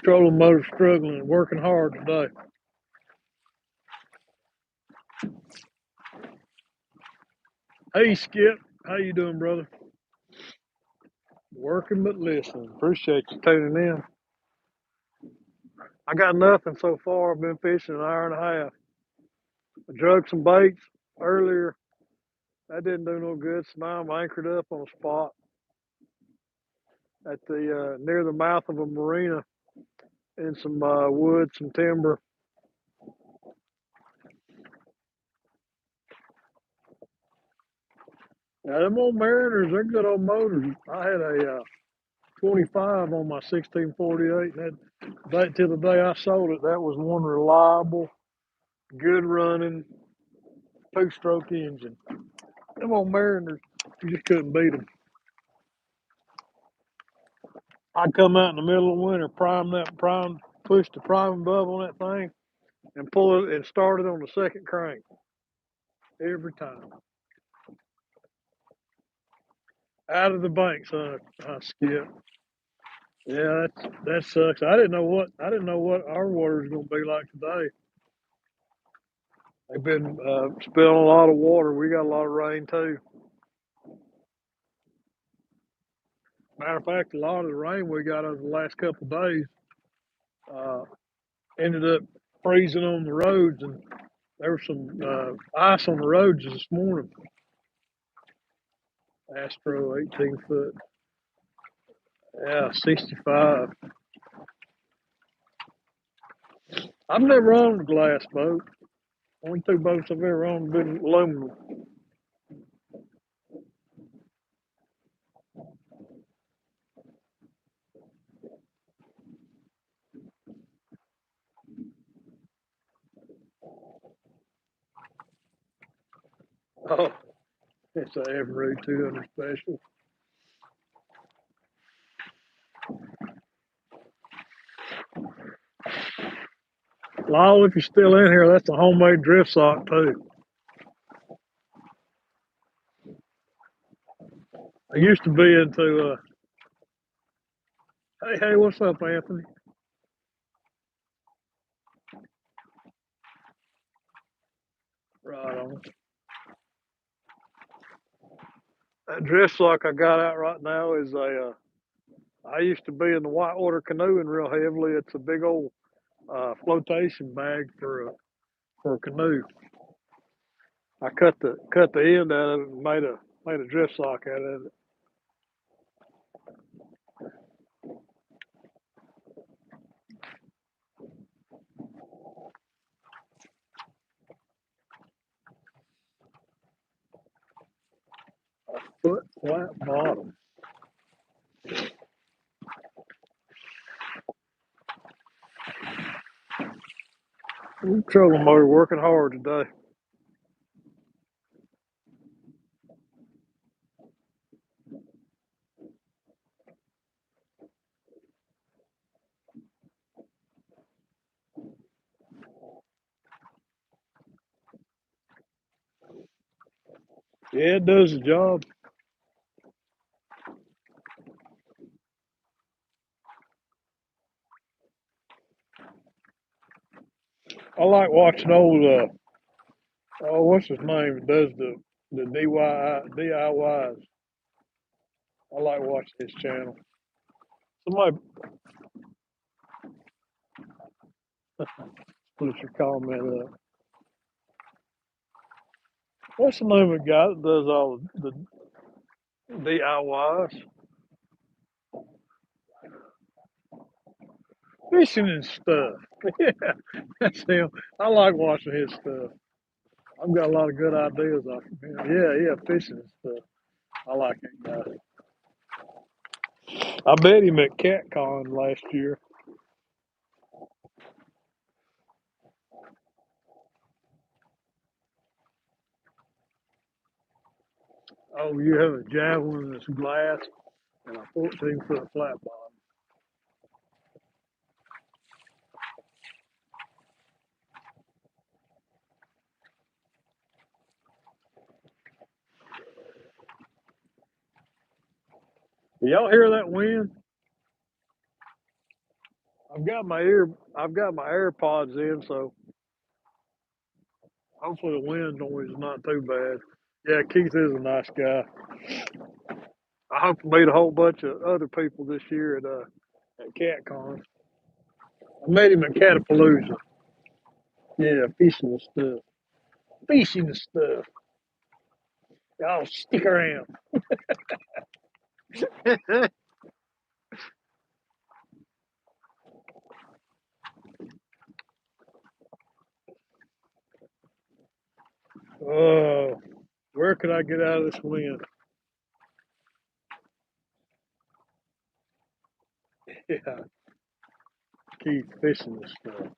Trolling motor struggling and working hard today. Hey Skip, how you doing, brother? Working but listening. Appreciate you tuning in. I got nothing so far. I've been fishing an hour and a half. I drug some baits earlier. That didn't do no good. So now I'm anchored up on a spot at the near the mouth of a marina in some wood, some timber. Now them old Mariners, they're good old motors. I had a 25 on my 1648, and that till the day I sold it, that was one reliable, good running two-stroke engine. Them old Mariners, you just couldn't beat them. I'd come out in the middle of the winter, push the priming bulb on that thing, and pull it and start it on the second crank every time. Out of the bank, son. I skip. Yeah, that sucks. I didn't know what our water is going to be like today. They've been spilling a lot of water. We got a lot of rain too. Matter of fact, a lot of the rain we got over the last couple of days uh, ended up freezing on the roads, and there was some ice on the roads this morning. Astro 18 foot. Yeah, 65. I've never owned a glass boat. Only two boats I've ever owned have been aluminum. Oh, it's an Evinrude 200 special. Lyle, if you're still in here, that's a homemade drift sock too. I used to be into, hey, what's up, Anthony? Right on. That drift sock I got out right now is I used to be in the whitewater canoeing real heavily. It's a big old flotation bag for a canoe. I cut the end out of it and made a drift sock out of it. Foot flat bottom. Trolling motor working hard today. Yeah, it does the job. I like watching old what's his name that does the DIYs. I like watching his channel. Somebody put your comment up. What's the name of the guy that does all the DIYs? Fishing and stuff. Yeah, that's him. I like watching his stuff. I've got a lot of good ideas off of him. Yeah, fishing and stuff. I like that guy. I bet him at CatCon last year. Oh, you have a javelin that's glass and a 14-foot flat bottom. Do y'all hear that wind? I've got my ear, I've got my AirPods in, so hopefully the wind noise is not too bad. Yeah, Keith is a nice guy. I hope to meet a whole bunch of other people this year at CatCon. I met him at Catapalooza. Yeah, fishing and stuff. Fishing and stuff. Y'all stick around. Oh, where could I get out of this wind? Yeah, Keith fishing and stuff.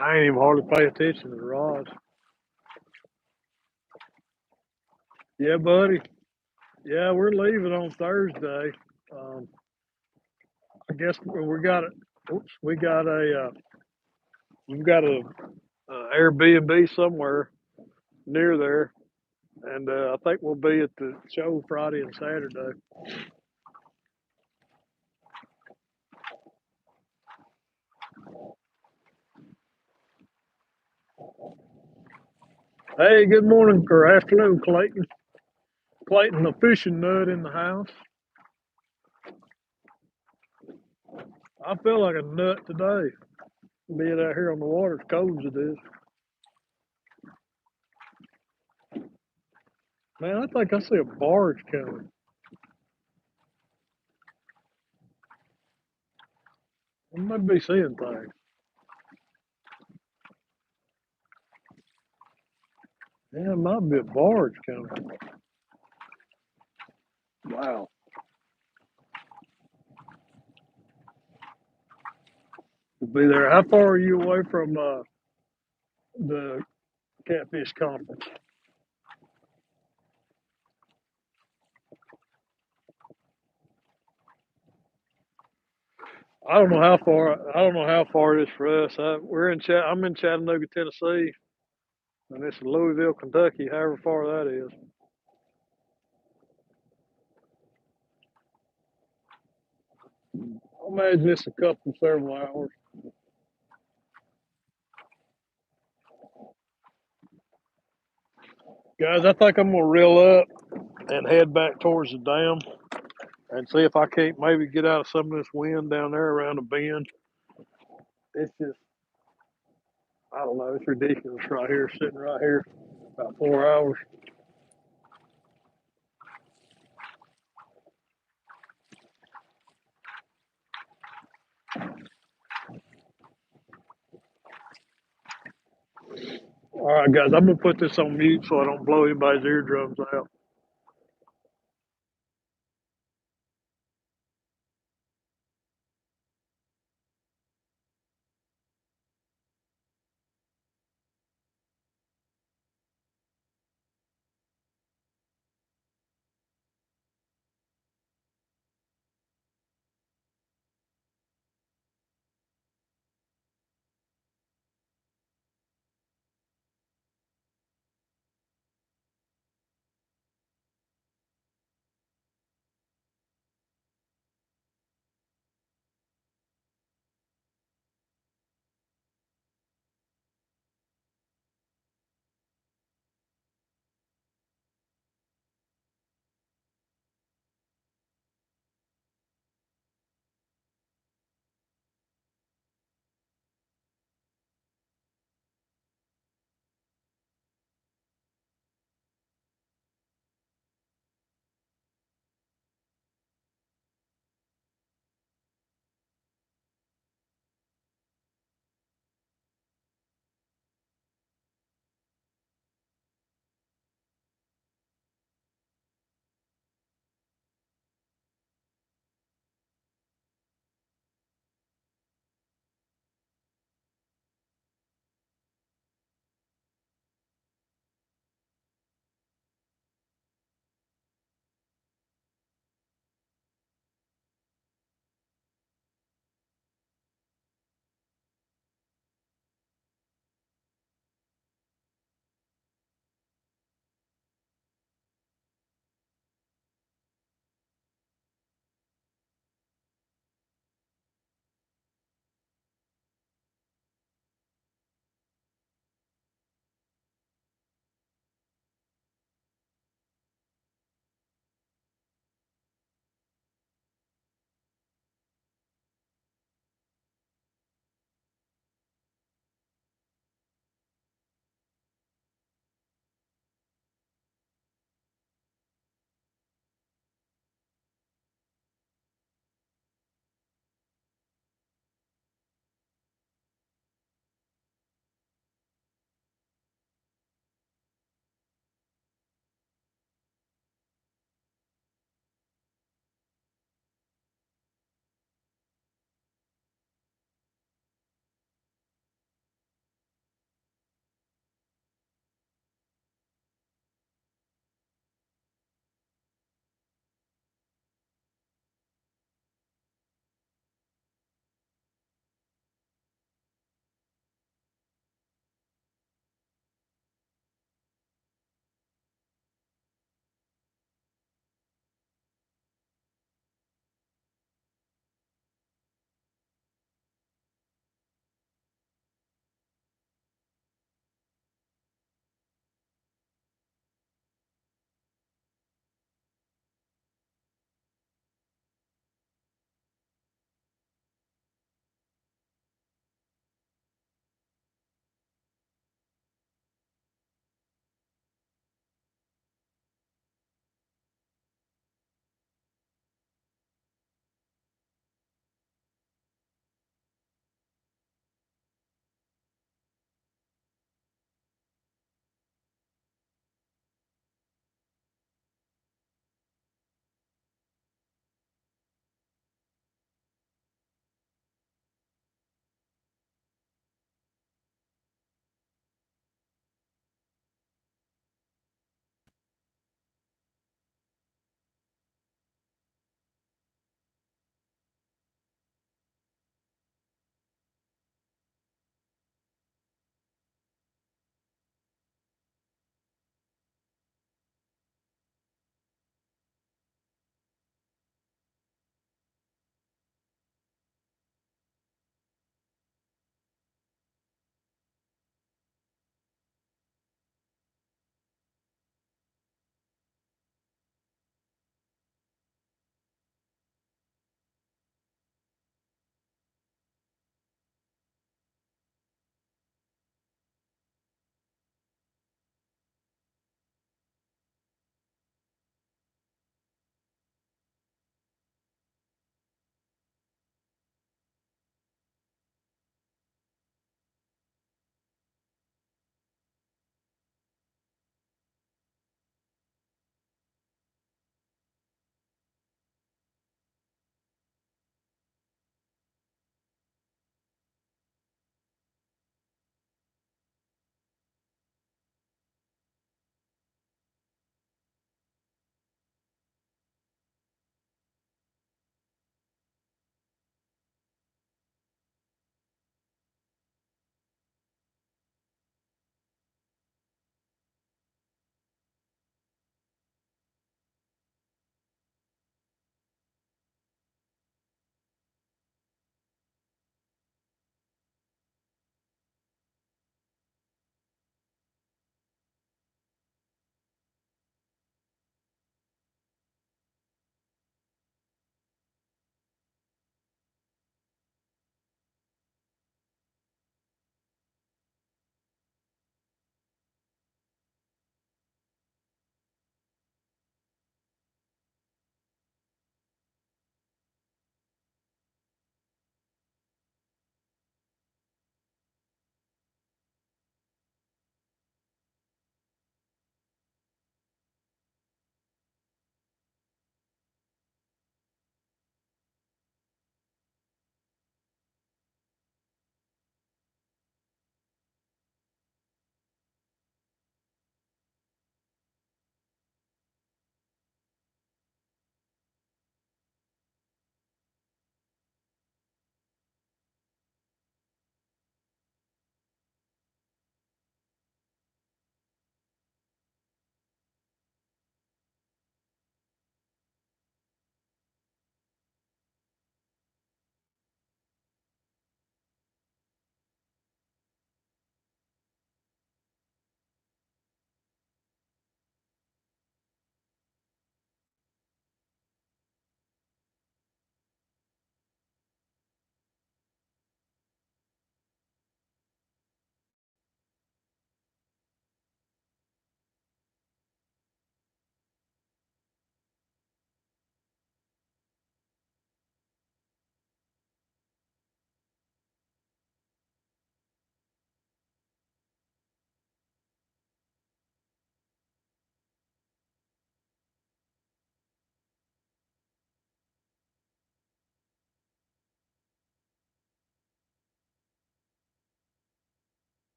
I ain't even hardly pay attention to the rods. Yeah, buddy. Yeah, we're leaving on Thursday. Um, I guess we got it. Oops, we've got a Airbnb somewhere near there, and I think we'll be at the show Friday and Saturday. Hey, good morning or afternoon, Clayton. Clayton, the fishing nut in the house. I feel like a nut today, being out here on the water as cold as it is. Man, I think I see a barge coming. I might be seeing things. Yeah, it might be a barge coming. Wow. We'll be there. How far are you away from the catfish conference? I don't know how far. I don't know how far it is for us. We're in I'm in Chattanooga, Tennessee, and it's Louisville, Kentucky. However far that is. I imagine it's a couple, several hours. Guys, I think I'm gonna reel up and head back towards the dam and see if I can't maybe get out of some of this wind down there around the bend. It's just, I don't know, it's ridiculous right here, sitting right here, about 4 hours. All right, guys, I'm gonna put this on mute so I don't blow anybody's eardrums out.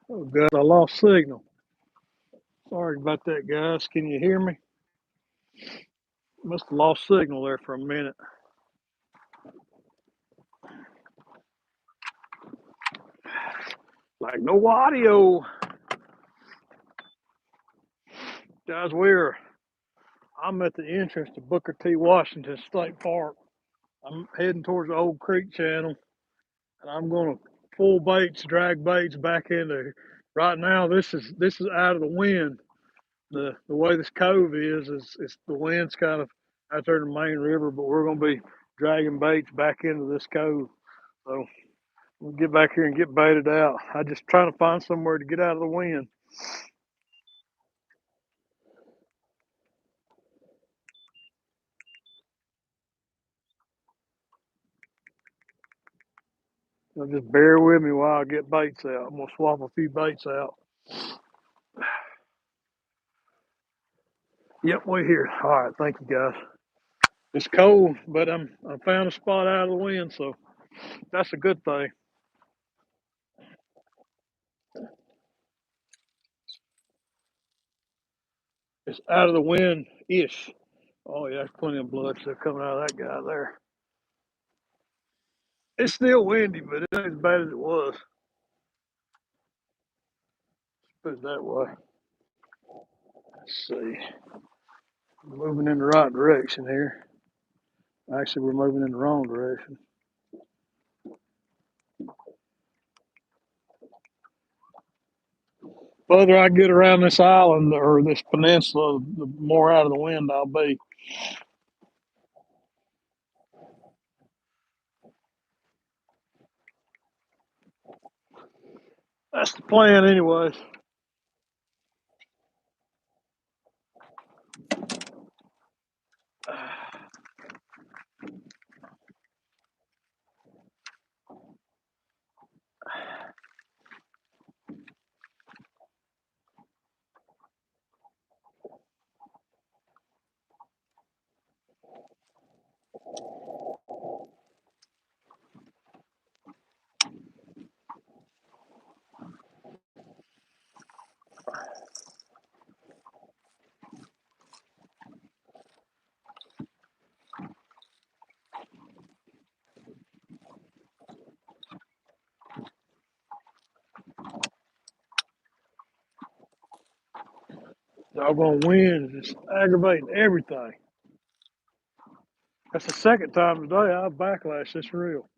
Oh God, I lost signal. Sorry about that, guys. Can you hear me? Must have lost signal there for a minute. Like no audio. Guys, I'm at the entrance to Booker T. Washington State Park. I'm heading towards the Old Creek Channel, and I'm going to pull baits, drag baits back into. Right now, this is out of the wind. The way this cove is the wind's kind of out there in the main river, but we're going to be dragging baits back into this cove. So we'll get back here and get baited out. I just trying to find somewhere to get out of the wind. So just bear with me while I get baits out. I'm gonna swap a few baits out. Yep, we're here. All right, thank you guys. It's cold, but I found a spot out of the wind, so that's a good thing. It's out of the wind ish. Oh yeah, there's plenty of blood still coming out of that guy there. It's still windy, but it ain't as bad as it was. Put it that way. Let's see. We're moving in the right direction here. Actually, we're moving in the wrong direction. The further I get around this island or this peninsula, the more out of the wind I'll be. That's the plan, anyways. Doggone wind is just aggravating everything. That's the second time today I've backlashed this reel.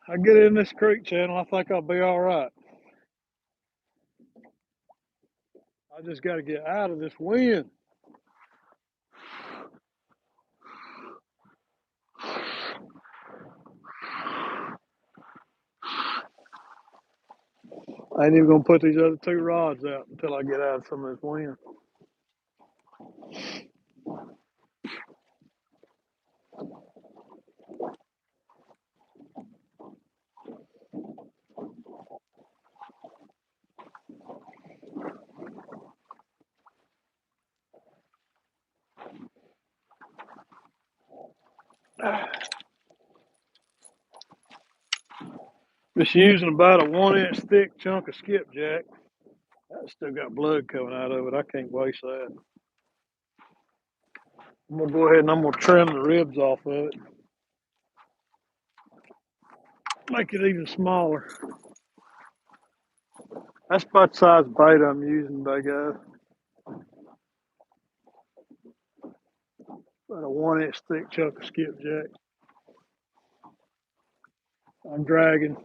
I get in this creek channel, I think I'll be all right. I just got to get out of this wind. I ain't even gonna put these other two rods out until I get out of some of this wind. Just using about a 1 inch thick chunk of skipjack. That still got blood coming out of it. I can't waste that. I'm gonna go ahead and I'm gonna trim the ribs off of it. Make it even smaller. That's about the size bait I'm using today, guys. About a 1 inch thick chunk of skipjack. I'm dragging.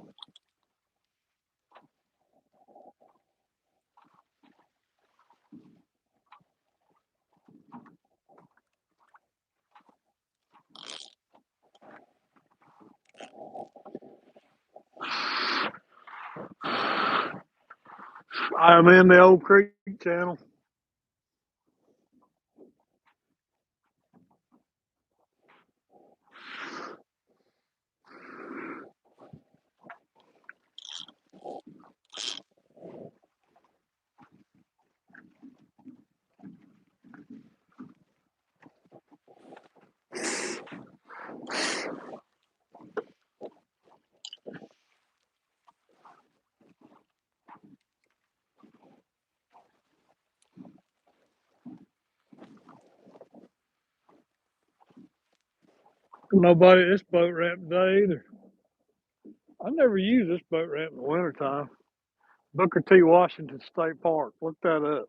I'm in the Old Creek channel. Nobody at this boat ramp today either. I never use this boat ramp in the wintertime. Booker T. Washington State Park. Look that up.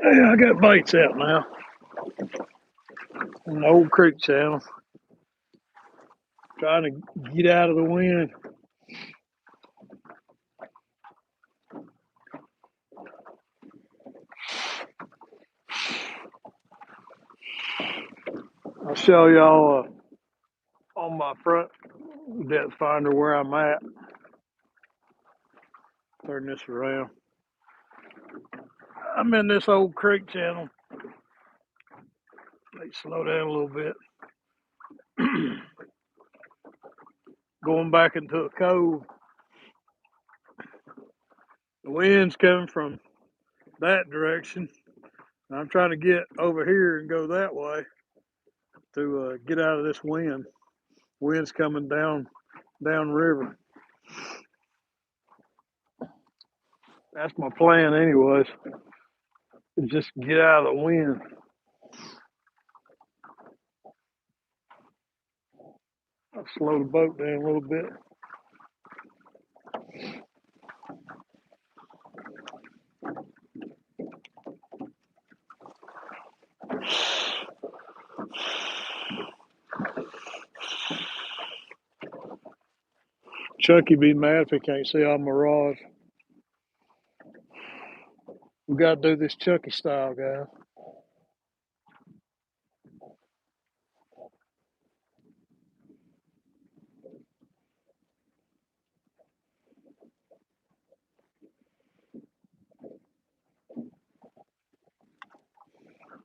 Hey, I got baits out now in the old creek channel. Trying to get out of the wind. I'll show y'all on my front depth finder where I'm at. Turn this around. I'm in this old creek channel. Let's slow down a little bit. Going back into a cove. The wind's coming from that direction. I'm trying to get over here and go that way to get out of this wind. Wind's coming down river. That's my plan, anyways. Is just get out of the wind. I'll slow the boat down a little bit. Chucky be mad if he can't see all my rods. We got to do this Chucky style, guys.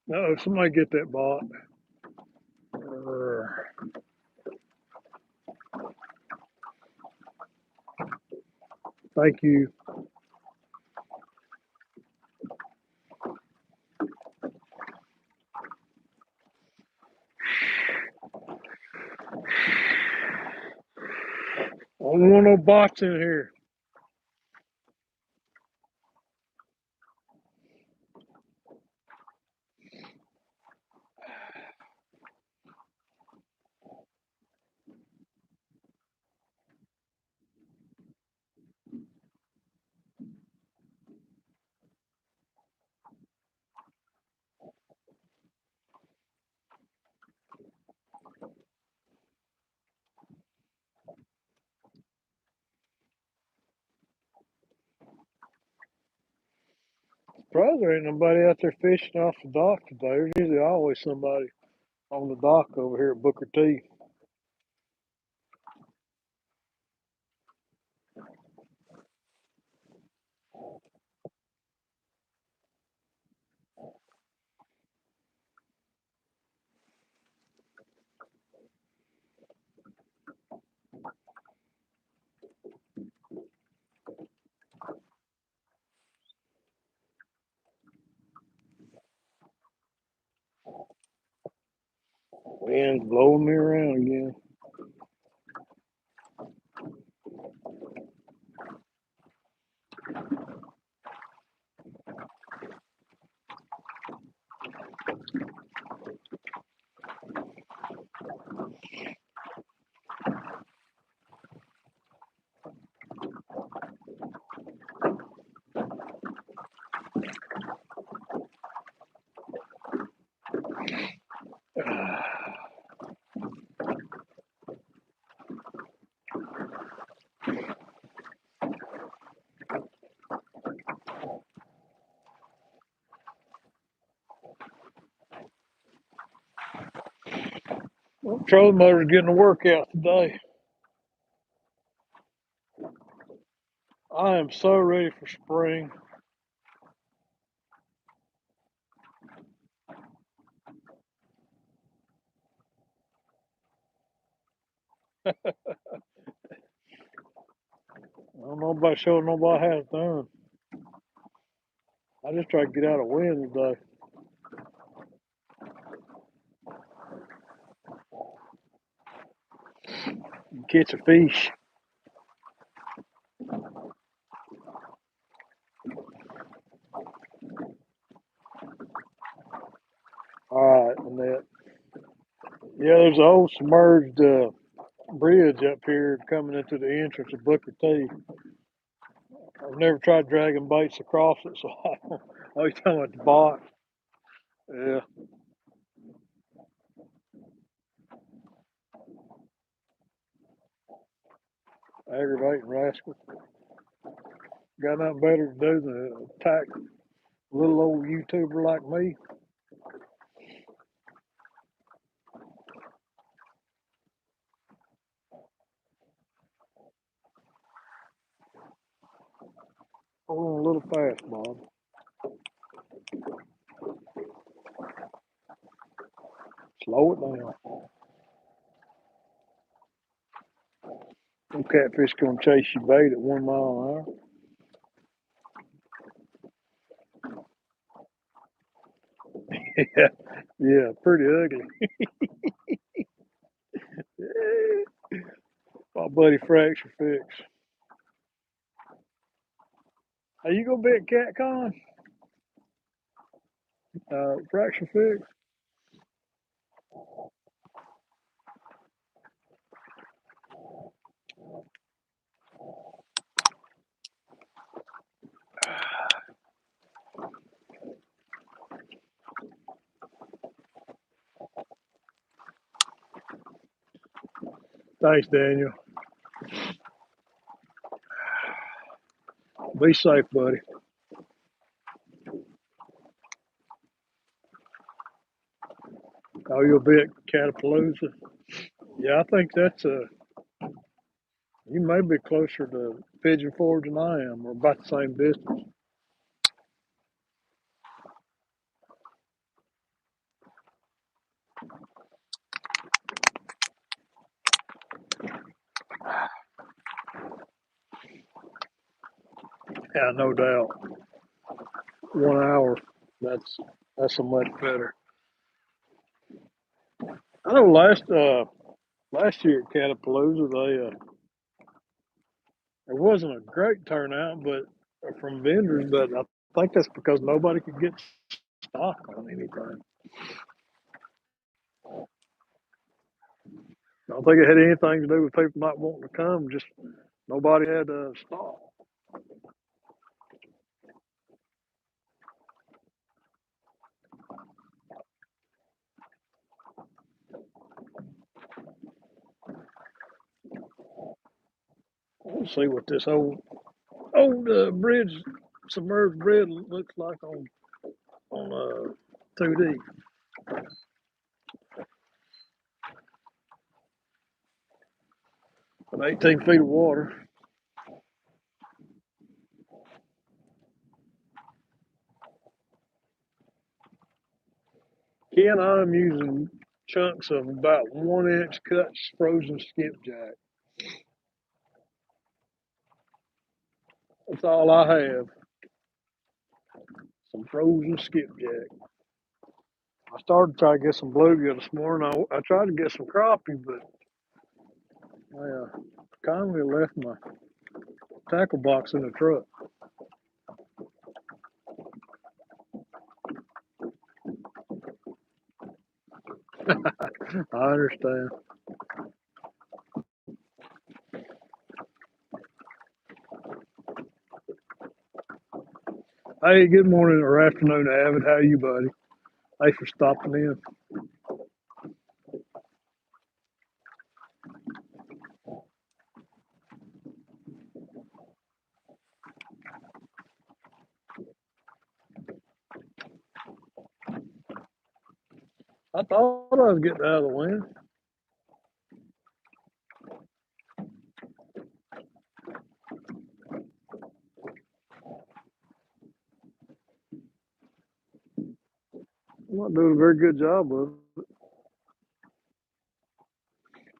Uh-oh, somebody get that bot. Thank you. I don't want no bots in here. Surprised there ain't nobody out there fishing off the dock today. There's usually always somebody on the dock over here at Booker T. Wind's blowing me around again. Well, trolling motor's getting a workout today. I am so ready for spring. I don't know about showing nobody how it's done. I just try to get out of wind today and catch a fish. All right, and that. Yeah, there's an old submerged bridge up here coming into the entrance of Booker T. I've never tried dragging baits across it, so I don't. Oh, you're talking about the box? Yeah, aggravating rascal. Got nothing better to do than attack a little old YouTuber like me. Hold on a little fast, Bob. Slow it down. Them catfish gonna chase you bait at 1 mile an hour. Yeah, yeah, pretty ugly. My buddy Fracture Fix. Are you gonna be at CatCon? Fracture Fix. Thanks, Daniel. Be safe, buddy. Oh, you'll be at Catapalooza? Yeah, I think that's you may be closer to Pigeon Forge than I am. We're about the same distance. Yeah, no doubt. 1 hour. That's that's a much better. I know last year at Catapalooza it wasn't a great turnout, but from vendors, but I think that's because nobody could get stock on anything. I don't think it had anything to do with people not wanting to come. Just nobody had stock. Let's see what this old bridge, submerged bridge, looks like on 2D. With 18 feet of water. Ken, I'm using chunks of about 1 inch cuts frozen skipjack. That's all I have. Some frozen skipjack. I started to try to get some bluegill this morning. I tried to get some crappie, but I kindly left my tackle box in the truck. I understand. Hey, good morning or afternoon, Avid. How are you, buddy? Thanks for stopping in. I thought I was getting out of the wind. I'm not doing a very good job of it.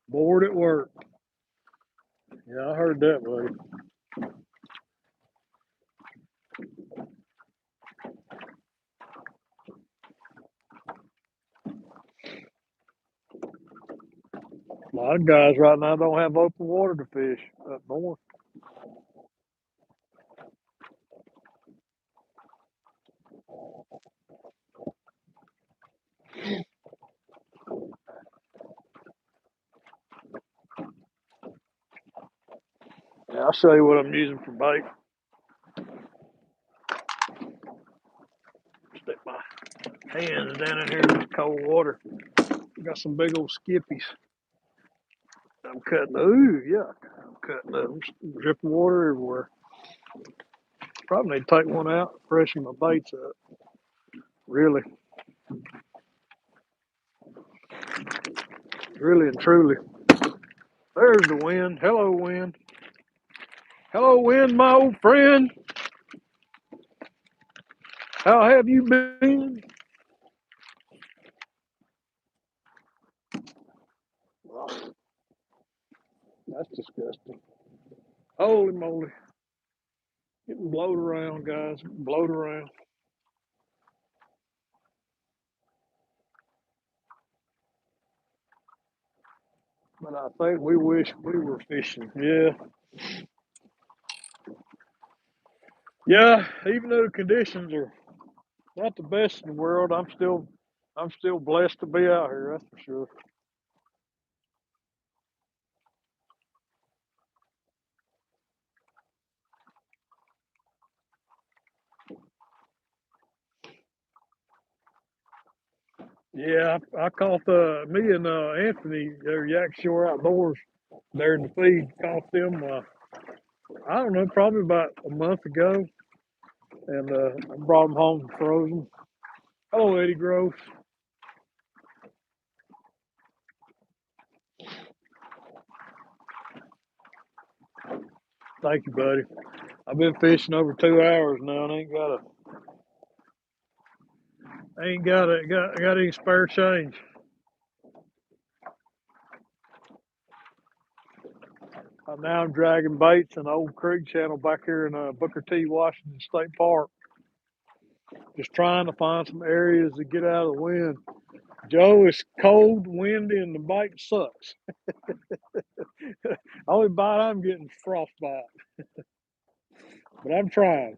Bored at work. Yeah, I heard that, buddy. A lot of guys right now don't have open water to fish up north. Yeah, I'll show you what I'm using for bait. Stick my hands down in here in the cold water. Got some big old skippies. I'm cutting. Ooh, yuck! I'm cutting them. Dripping water everywhere. Probably need to take one out, freshen my baits up. Really, really and truly. There's the wind. Hello, wind. Hello, wind, my old friend. How have you been? Oh, that's disgusting. Holy moly. Getting blowed around, guys. Getting blowed around. But I think we wish we were fishing. Yeah. Yeah. Even though the conditions are not the best in the world, I'm still blessed to be out here, that's for sure. Yeah, I caught me and Anthony, they're Yak Shore Outdoors there in the feed, caught them I don't know, probably about a month ago, and I brought them home frozen. Hello, Eddie Gross. Thank you, buddy. I've been fishing over 2 hours now, and ain't got any spare change. Now I'm dragging baits in the old creek channel back here in Booker T. Washington State Park, just trying to find some areas to get out of the wind. Joe, it's cold, windy, and the bite sucks. Only bite I'm getting is frostbite, but I'm trying.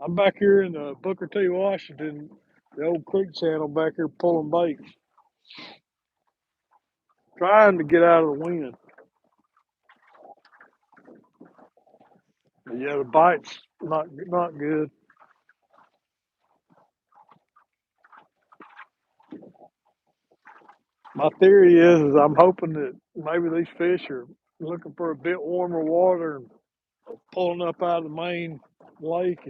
I'm back here in Booker T. Washington, the old creek channel back here pulling baits, trying to get out of the wind. But yeah, the bite's not good. My theory is I'm hoping that maybe these fish are looking for a bit warmer water and pulling up out of the main lake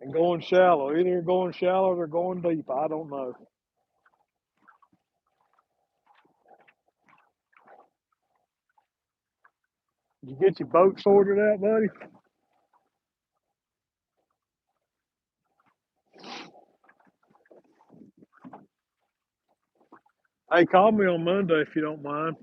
and going shallow. Either going shallow or going deep. I don't know. Did you get your boat sorted out, buddy? Hey, call me on Monday if you don't mind.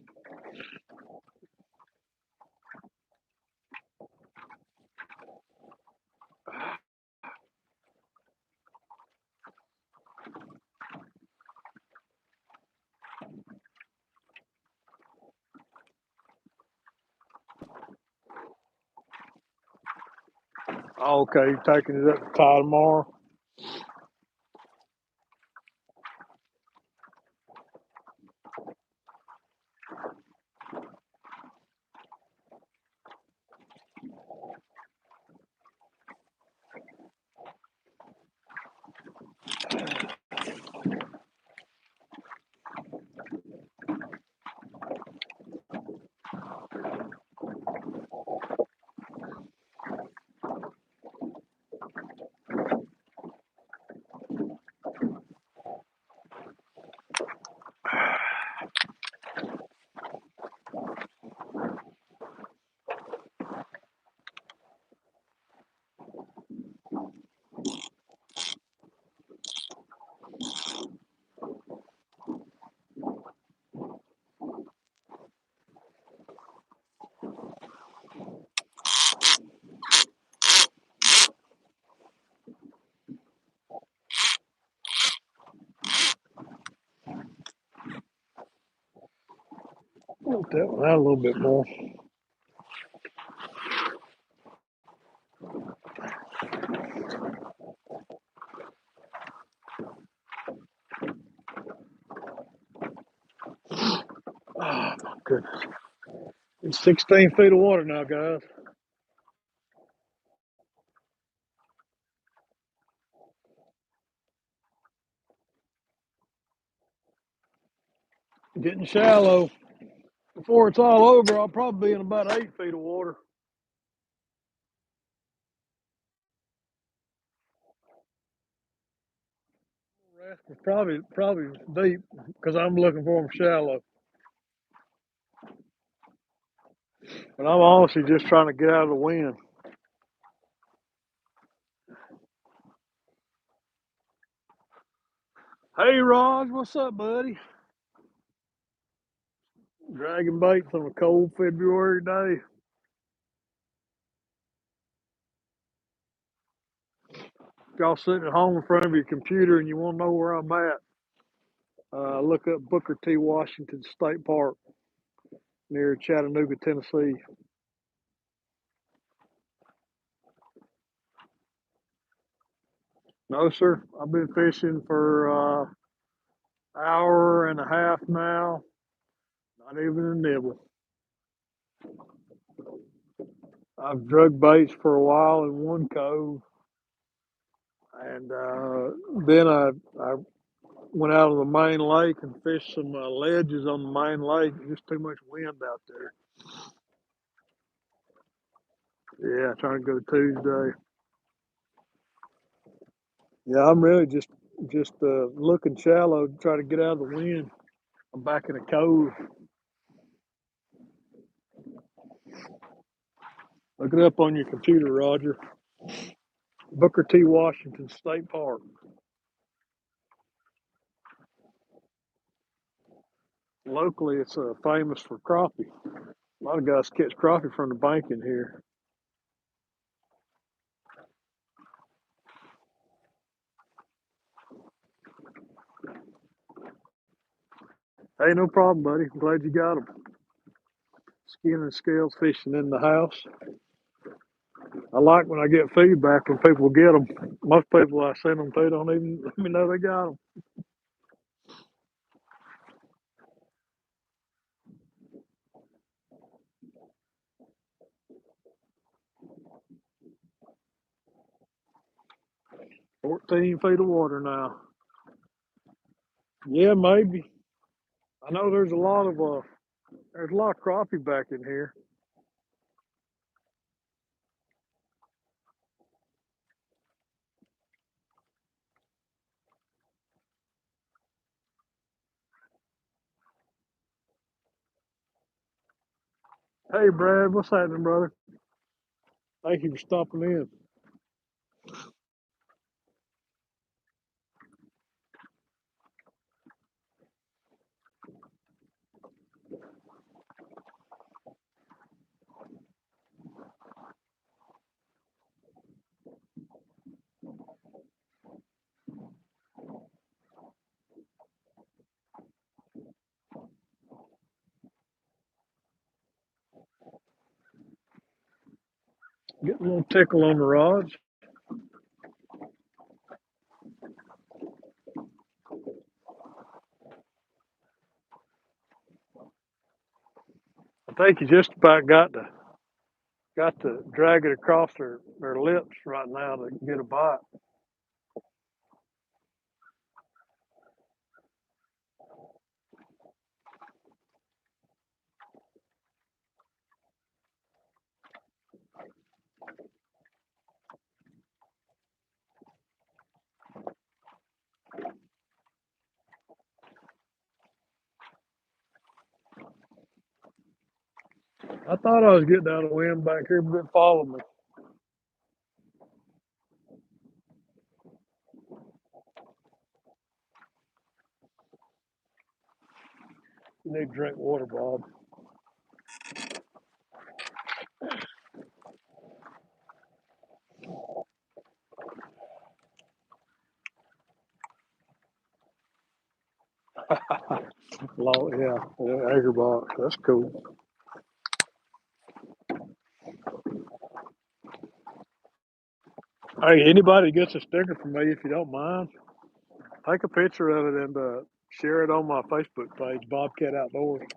Oh, okay, you're taking it up to tie tomorrow. Let that one out a little bit more. Oh my goodness. It's 16 feet of water now, guys. Getting shallow. Before it's all over, I'll probably be in about 8 feet of water. Rest is probably deep because I'm looking for them shallow. But I'm honestly just trying to get out of the wind. Hey, Raj, what's up, buddy? Dragging baits on a cold February day. If y'all sitting at home in front of your computer and you want to know where I'm at, look up Booker T. Washington State Park near Chattanooga, Tennessee. No, sir. I've been fishing for hour and a half now. Not even a nibble. I've drug baits for a while in one cove, and then I went out on the main lake and fished some ledges on the main lake. Just too much wind out there. Yeah, trying to go Tuesday. Yeah, I'm really just looking shallow to try to get out of the wind. I'm back in a cove. Look it up on your computer, Roger. Booker T. Washington State Park. Locally, it's famous for crappie. A lot of guys catch crappie from the bank in here. Hey, no problem, buddy. I'm glad you got them. Skin and scales fishing in the house. I like when I get feedback when people get them. Most people I send them to don't even let me know they got them. 14 feet of water now. Yeah, maybe. I know there's a lot of crappie back in here. Hey, Brad, what's happening, brother? Thank you for stopping in. Getting a little tickle on the rods. I think you just about got to drag it across their lips right now to get a bite. I thought I was getting out of the wind back here, but it followed me. You need to drink water, Bob. Yeah, Anchor box. That's cool. Hey, anybody gets a sticker from me, if you don't mind, take a picture of it and share it on my Facebook page, Bobcat Outdoors.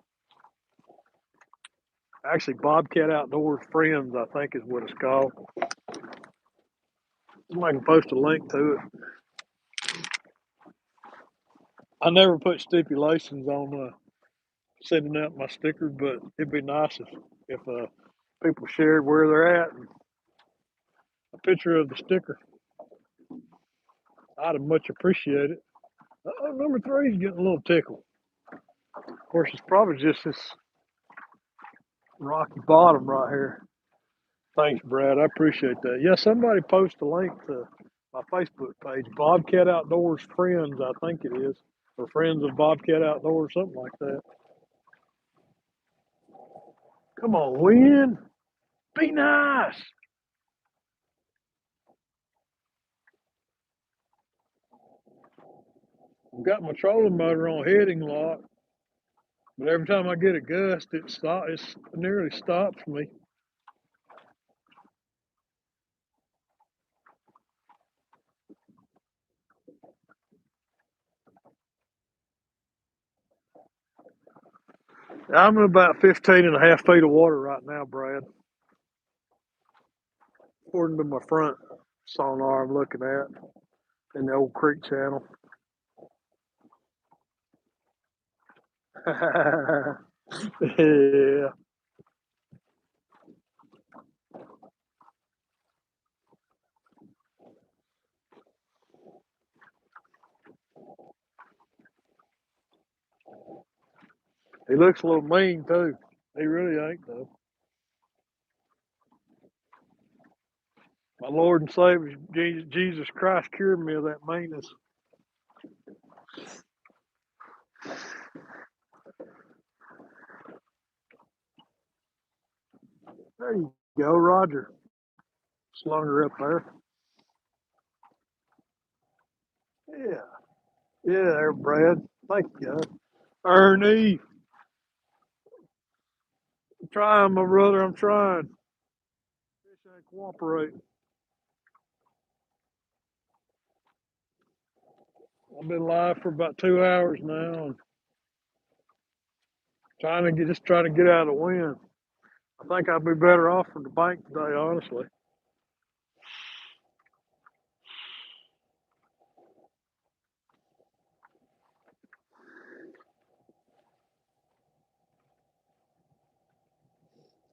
Actually, Bobcat Outdoors Friends, I think, is what it's called. Somebody can post a link to it. I never put stipulations on sending out my stickers, but it'd be nice if people shared where they're at and a picture of the sticker. I'd much appreciate it. Number three is getting a little tickled. Of course, it's probably just this rocky bottom right here. Thanks, Brad. I appreciate that. Yeah, somebody post a link to my Facebook page, Bobcat Outdoors Friends, I think it is, or Friends of Bobcat Outdoors, something like that. Come on, win. Be nice. I've got my trolling motor on heading lock, but every time I get a gust, it nearly stops me. I'm in about 15 and a half feet of water right now, Brad, according to my front sonar I'm looking at in the old creek channel. Yeah, he looks a little mean too. He really ain't though. My Lord and Savior Jesus Christ cured me of that meanness. There you go, Roger. Slung her up there. Yeah, yeah, there, Brad. Thank you, God. Ernie, I'm trying, my brother. I'm trying. Fish ain't cooperating. I've been live for about 2 hours now, and trying to get out of the wind. I think I'd be better off from the bank today, honestly.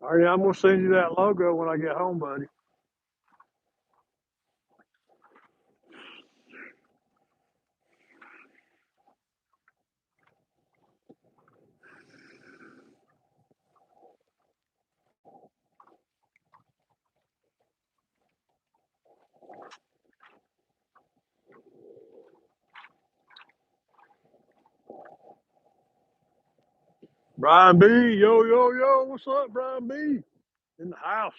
All right, I'm gonna send you that logo when I get home, buddy. 'Brian B, yo, yo, yo, what's up, Brian B? In the house.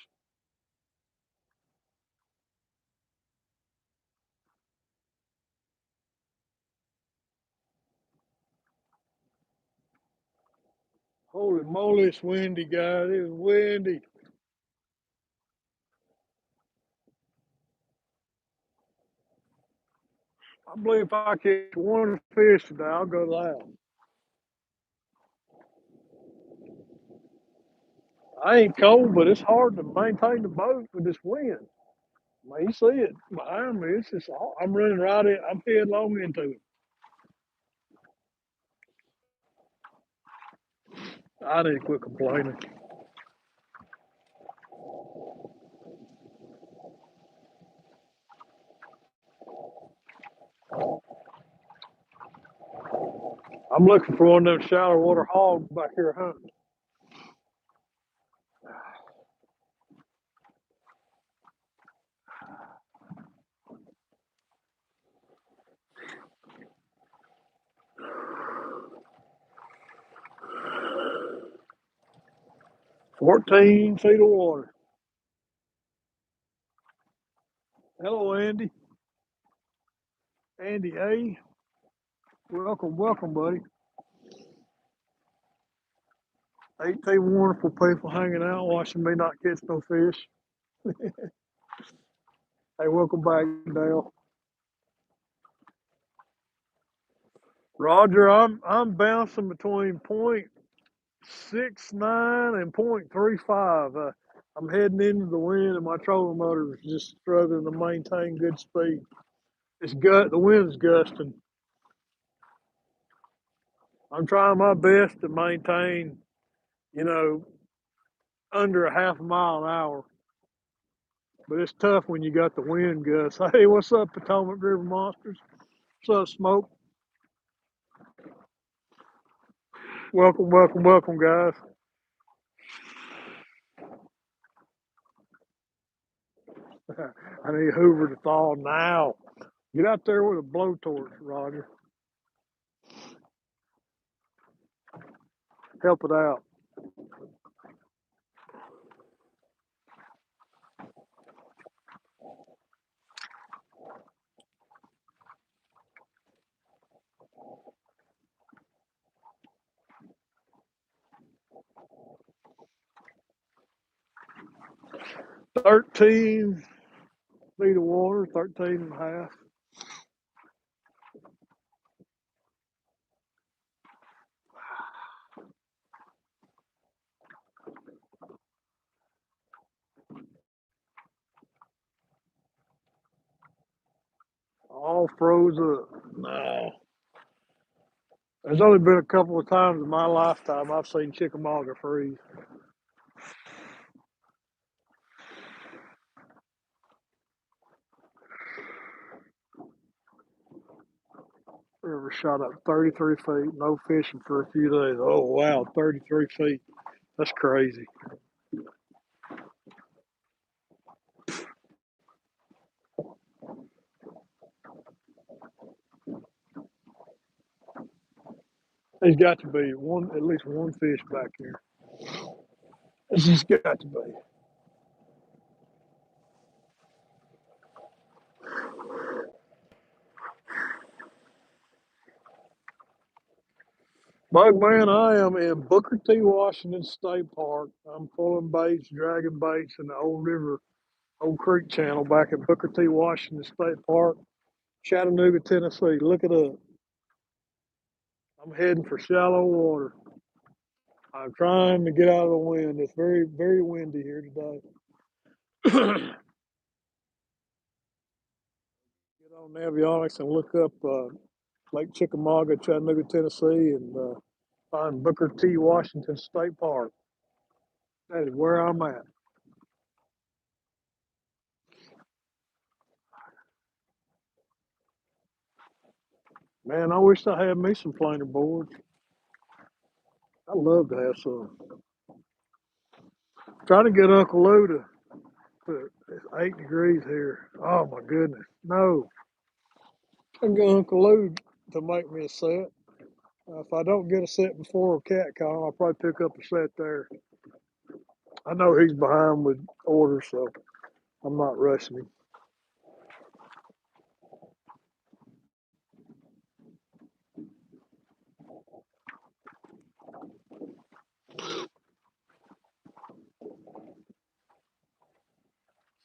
Holy moly, it's windy, guys. It's windy. I believe if I catch one fish today, I'll go loud. I ain't cold, but it's hard to maintain the boat with this wind. Man, you see it behind me. It's just I'm running right in. I'm headlong into it. I need to quit complaining. I'm looking for one of them shallow water hogs back here hunting. 14 feet of water. Hello, Andy. Andy A. Welcome, welcome, buddy. 18 wonderful people hanging out, watching me not catch no fish. Hey, welcome back, Dale. Roger, I'm bouncing between point 0.69 and 0.35. I'm heading into the wind, and my trolling motor is just struggling to maintain good speed. The wind's gusting. I'm trying my best to maintain, you know, under a half a mile an hour. But it's tough when you got the wind gusts. Hey, what's up, Potomac River Monsters? What's up, Smoke? Welcome, welcome, welcome, guys. I need Hoover to thaw now. Get out there with a blowtorch, Roger. Help it out. – 13 feet of water, 13 and a half. All froze up. No. There's only been a couple of times in my lifetime I've seen Chickamauga freeze. River shot up 33 feet, no fishing for a few days. Oh, wow, 33 feet. That's crazy. There's got to be at least one fish back here. It's just got to be. Bugman, I am in Booker T. Washington State Park. I'm pulling baits, dragging baits in the Old Creek Channel back at Booker T. Washington State Park, Chattanooga, Tennessee. Look it up. I'm heading for shallow water. I'm trying to get out of the wind. It's very, very windy here today. Get on Navionics and look up Lake Chickamauga, Chattanooga, Tennessee, and find Booker T. Washington State Park. That is where I'm at. Man, I wish I had me some planer boards. I'd love to have some. Trying to get Uncle Lou it's 8 degrees here. Oh my goodness. No. I can get Uncle Lou to make me a set. If I don't get a set before a cat call, I'll probably pick up a set there. I know he's behind with orders, so I'm not rushing him.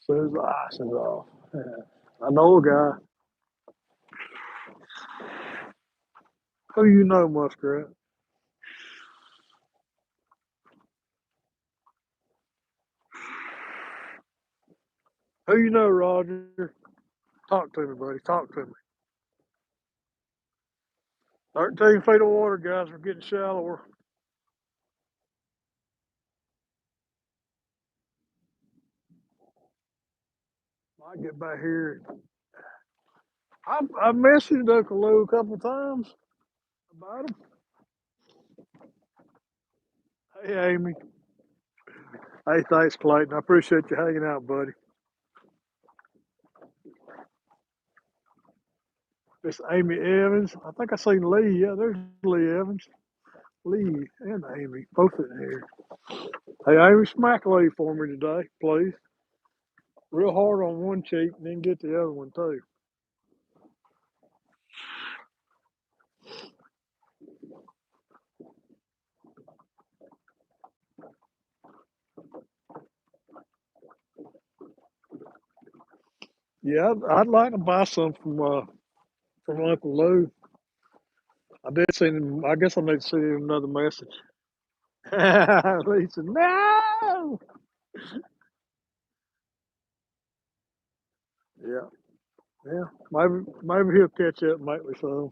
As soon as the ice is off. I know a guy. Who you know, Muskrat? Who you know, Roger? Talk to me, buddy. Talk to me. 13 feet of water, guys. We're getting shallower. I get back here. I messaged Uncle Lou a couple times about him. Hey, Amy. Hey, thanks, Clayton. I appreciate you hanging out, buddy. It's Amy Evans. I think I seen Lee. Yeah, there's Lee Evans. Lee and Amy, both in here. Hey, Amy, smack Lee for me today, please. Real hard on one cheek and then get the other one, too. Yeah, I'd like to buy some from Uncle Lou. I did send him. I guess I need to send him another message. He said, "No." Yeah, yeah. Maybe he'll catch up and make me some.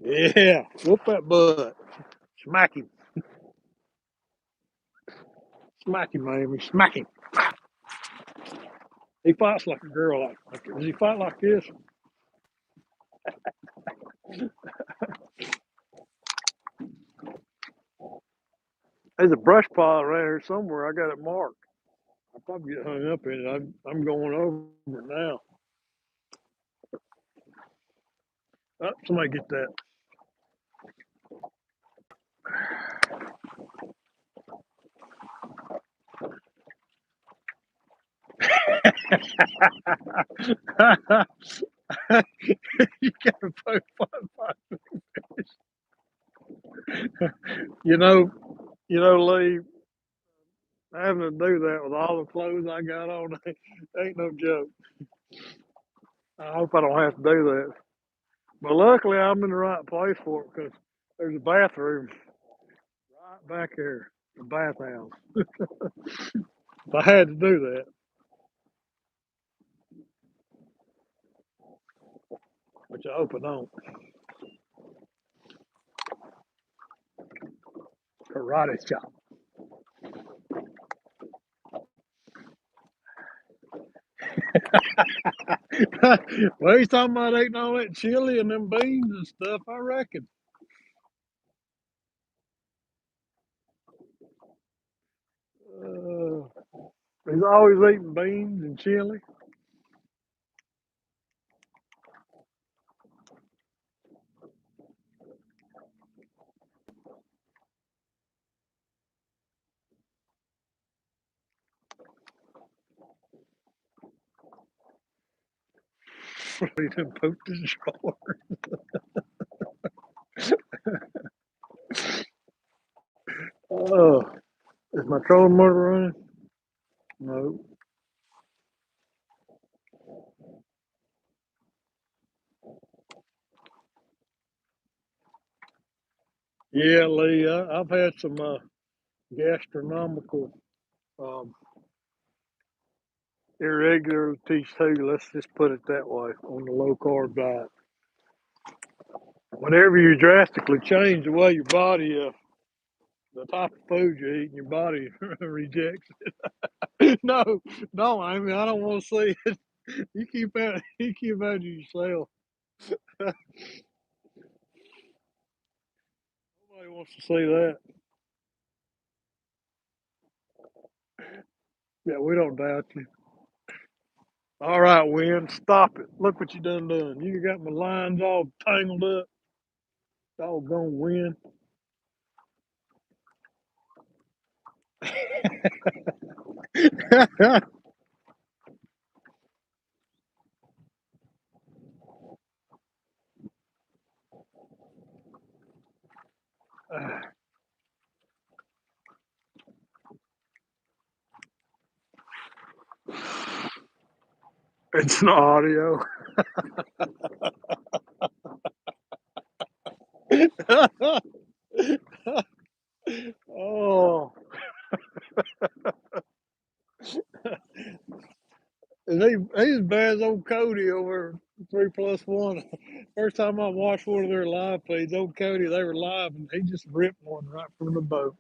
Yeah, whoop that butt, smack him, smack him, Amy, smack him. He fights like a girl. Does he fight like this? There's a brush pile around here somewhere. I got it marked. I'll probably get hung up in it. I'm going over it now. Oh, somebody get that. You gotta put fun. You know, Lee, having to do that with all the clothes I got on ain't no joke. I hope I don't have to do that. But luckily, I'm in the right place for it because there's a bathroom right back here, the bathhouse. If I had to do that, which I hope I don't. Karate chop. Well, he's talking about eating all that chili and them beans and stuff, I reckon. Uh, he's always eating beans and chili. He done pooped his drawer. Oh, is my trolling motor running? No. Yeah, Lee, I've had some gastronomical um, irregularities too. Let's just put it that way on the low carb diet. Whenever you drastically change the way your body, the type of food you eat, and your body rejects it. No, no, I mean I don't want to see it. You keep that to yourself. Nobody wants to see that. Yeah, we don't doubt you. All right, Win, stop it. Look what you done. You got my lines all tangled up. Doggone Win. It's an audio. Oh, and he's as bad as old Cody over 3+1. First time I watched one of their live feeds, old Cody, they were live, and he just ripped one right from the boat.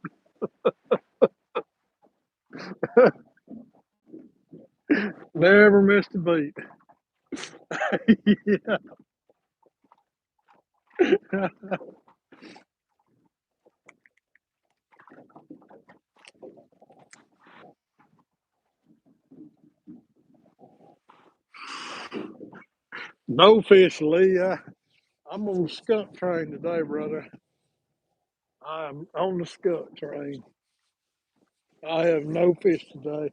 Never missed a beat. Yeah. No fish, Lee. I'm on the skunk train today, brother. I'm on the skunk train. I have no fish today.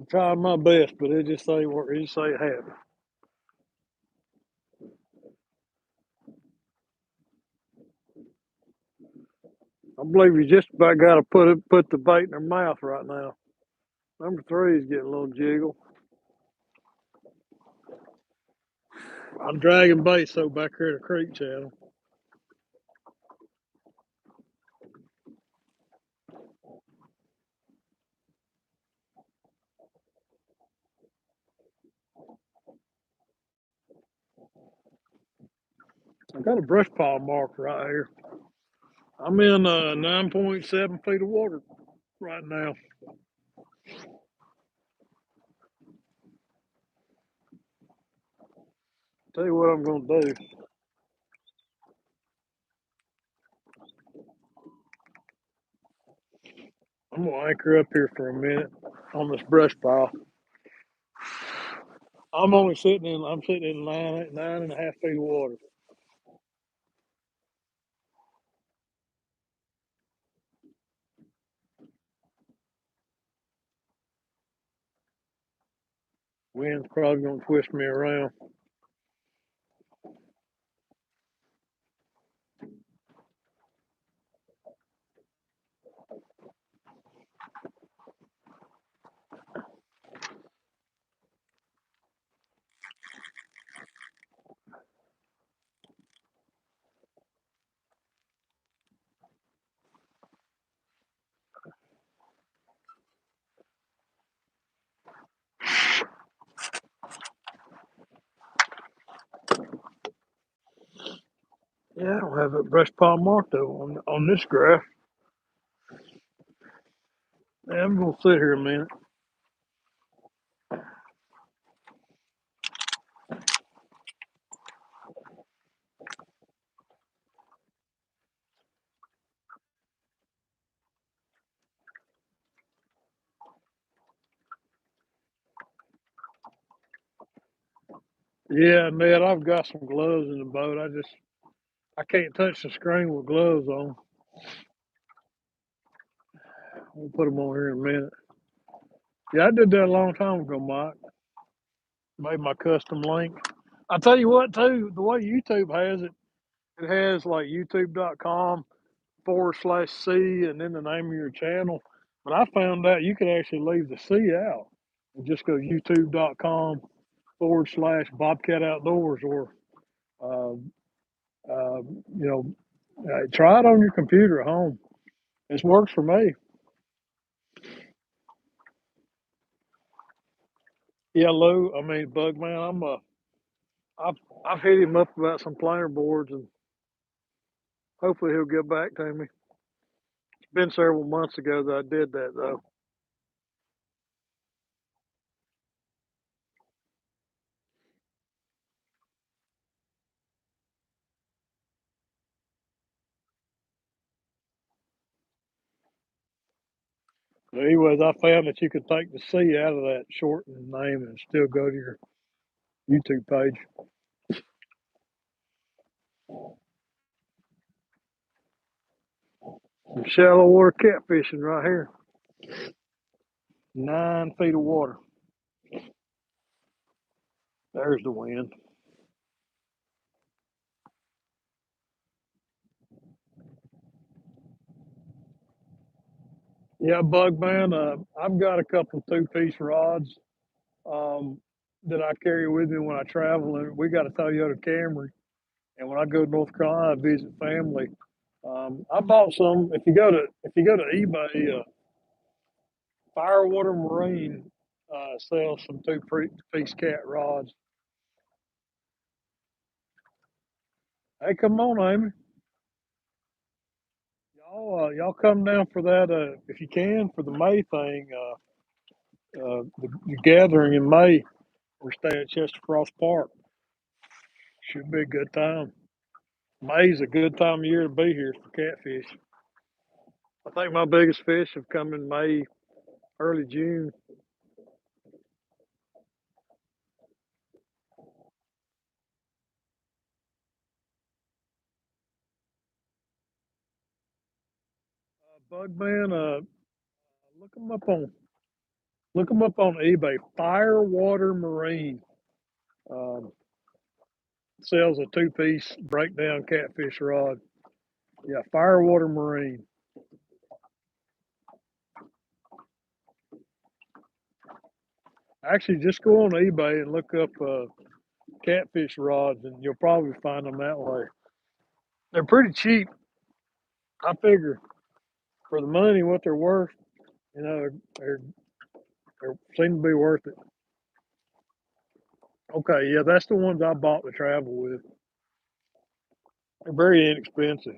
I'm trying my best, but it just ain't work. It just ain't happening. I believe you just about got to put the bait in their mouth right now. Number three is getting a little jiggle. I'm dragging bait so back here at the creek channel. I got a brush pile marker right here. I'm in 9.7 feet of water right now. Tell you what I'm going to do. I'm going to anchor up here for a minute on this brush pile. I'm sitting in 9.5 feet of water. Wind's probably going to twist me around. Yeah, I don't have that brush pile marked though on this graph. Yeah, I'm going to sit here a minute. Yeah, Ned, I've got some gloves in the boat. I can't touch the screen with gloves on. We'll put them on here in a minute. Yeah, I did that a long time ago, Mike. Made my custom link. I tell you what, too, the way YouTube has it, it has like youtube.com/C and then the name of your channel. But I found out you could actually leave the C out and just go youtube.com/Bobcat Outdoors or, uh, uh, you know, try it on your computer at home. It works for me. Yeah, Lou. I mean, Bug Man. I've I've hit him up about some planer boards, and hopefully he'll get back to me. It's been several months ago that I did that though. But anyways, I found that you could take the C out of that shortened name and still go to your YouTube page. Some shallow water catfishing right here. 9 feet of water. There's the wind. Yeah, Bug Man. I've got a couple 2-piece rods that I carry with me when I travel, and we got a Toyota Camry. And when I go to North Carolina, I visit family. I bought some. If you go to eBay, Firewater Marine sells some 2-piece cat rods. Hey, come on, Amy. Y'all come down for that if you can for the May thing. The gathering in May. We're staying at Chester Cross Park. Should be a good time. May's a good time of year to be here for catfish. I think my biggest fish have come in May, early June. Bugman, look them up on Look them up on eBay. Firewater Marine um, sells a two-piece breakdown catfish rod. Yeah, Firewater Marine. Actually, just go on eBay and look up catfish rods, and you'll probably find them that way. They're pretty cheap. I figure for the money, what they're worth, you know, they seem to be worth it. Okay, yeah, that's the ones I bought to travel with. They're very inexpensive,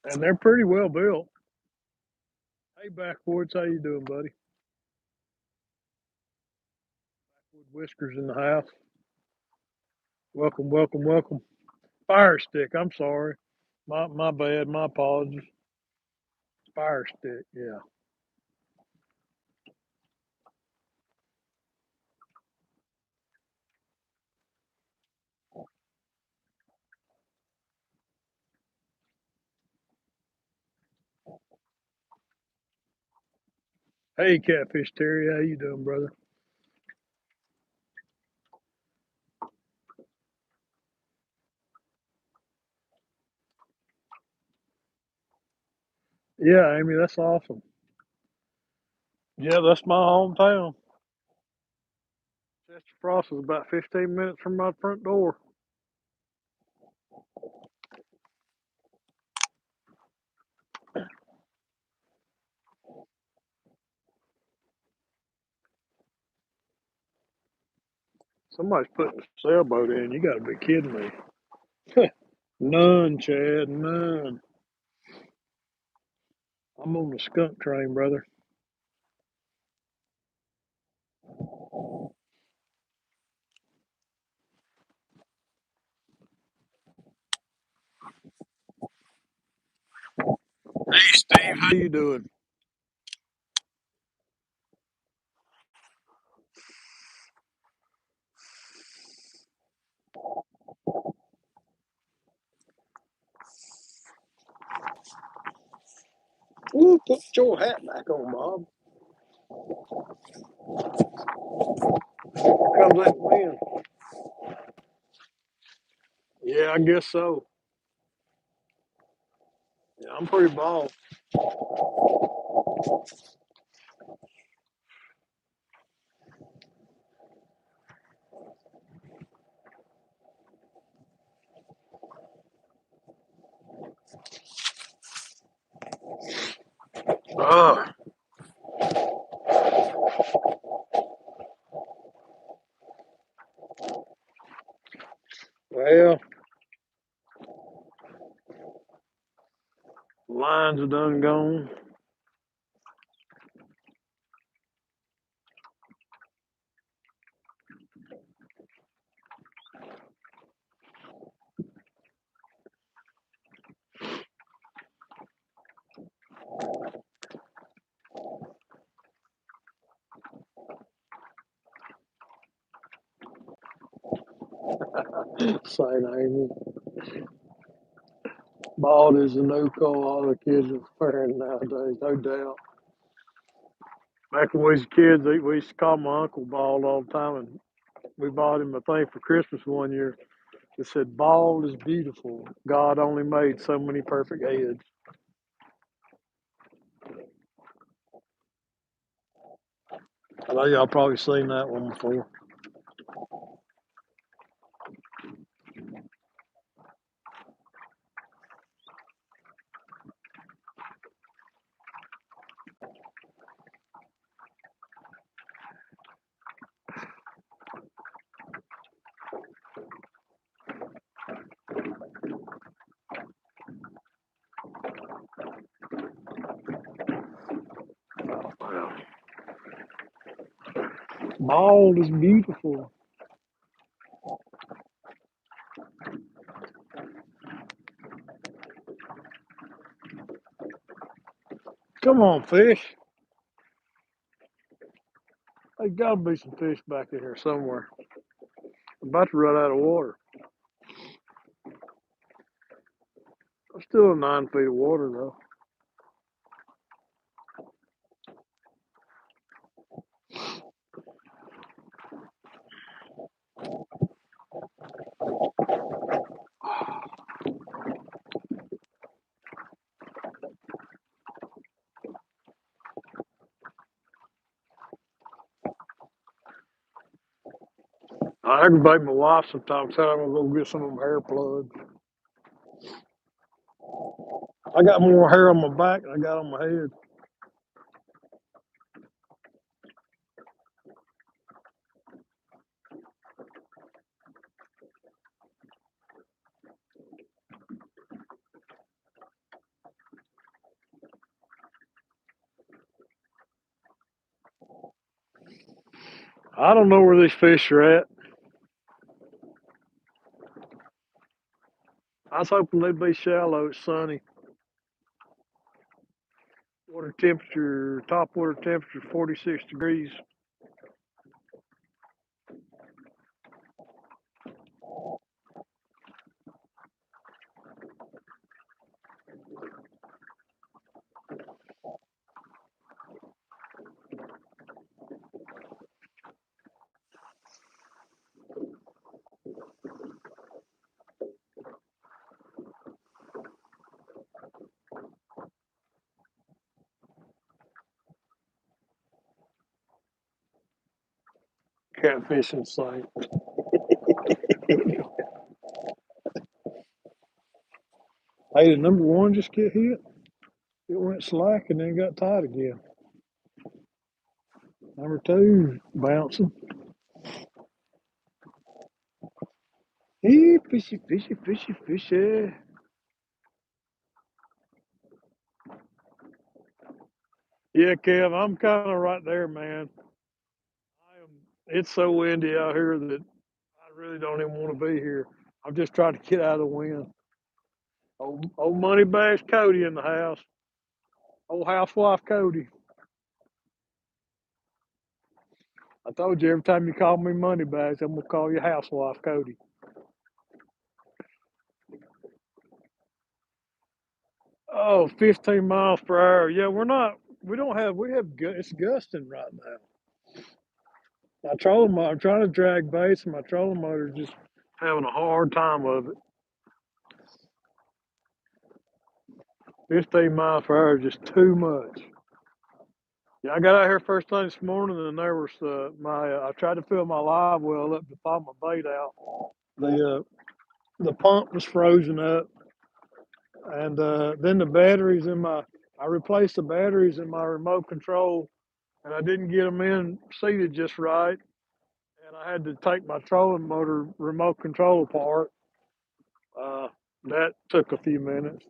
and they're pretty well built. Hey, Backwoods, how you doing, buddy? With Whiskers in the house. Welcome, welcome, welcome. Fire stick. I'm sorry. My bad. My apologies. Fire stick. Yeah. Hey, Catfish Terry, how you doing, brother? Yeah, Amy, that's awesome. Yeah, that's my hometown. Chester Frost is about 15 minutes from my front door. Somebody's putting a sailboat in. You got to be kidding me. None, Chad, none. I'm on the skunk train, brother. Hey, Steve, how you doing? Ooh, put your hat back on, Bob. Here comes that wind. Yeah, I guess so. Yeah, I'm pretty bald. Ah, well, lines are done gone. St. Amy. Bald is the new coat all the kids are wearing nowadays, no doubt. Back when we was kids, we used to call my uncle bald all the time, and we bought him a thing for Christmas one year. It said, "Bald is beautiful. God only made so many perfect heads." I know y'all probably seen that one before. Wow. Bald is beautiful. Come on, fish. There's got to be some fish back in here somewhere. I'm about to run out of water. I'm still in 9 feet of water, though. I aggravate my wife sometimes. Tell her I'm gonna go get some of them hair plugs. I got more hair on my back than I got on my head. I don't know where these fish are at. I was hoping they'd be shallow. It's sunny. Water temperature, top water temperature, 46 degrees. Catfish in sight. Hey, did number one just get hit? It went slack and then got tight again. Number two bouncing. Hey, fishy, fishy, fishy, fishy. Yeah, Kev, I'm kind of right there, man. I am. It's so windy out here that I really don't even want to be here. I'm just trying to get out of the wind. Old money bags Cody in the house. Old housewife Cody. I told you every time you call me money bags, I'm gonna call you housewife Cody. Oh, 15 miles per hour. Yeah, we're not. We don't have. We have. It's gusting right now. My trolling motor. I'm trying to drag baits, and my trolling motor is just having a hard time of it. 15 miles per hour is just too much. Yeah, I got out here first thing this morning, and there was my. I tried to fill my live well up to thaw my bait out. The pump was frozen up, and then the batteries in my. I replaced the batteries in my remote control, and I didn't get them in seated just right, and I had to take my trolling motor remote control apart. Uh, that took a few minutes.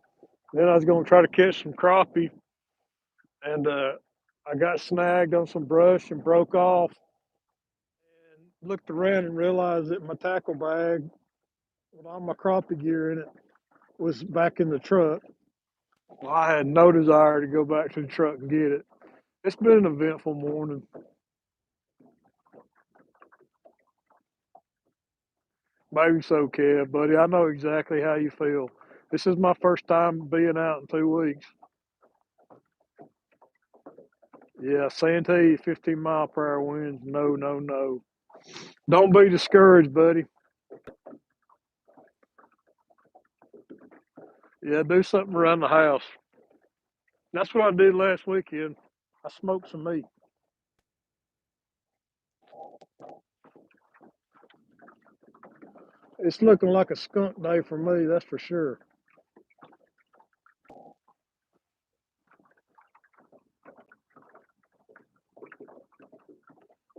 Then I was going to try to catch some crappie, and I got snagged on some brush and broke off. And looked around and realized that my tackle bag with all my crappie gear in it was back in the truck. Well, I had no desire to go back to the truck and get it. It's been an eventful morning. Maybe so, Kev, buddy. I know exactly how you feel. This is my first time being out in 2 weeks. Yeah, Santee, 15 mile per hour winds. No, no, no. Don't be discouraged, buddy. Yeah, do something around the house. That's what I did last weekend. I smoked some meat. It's looking like a skunk day for me, that's for sure.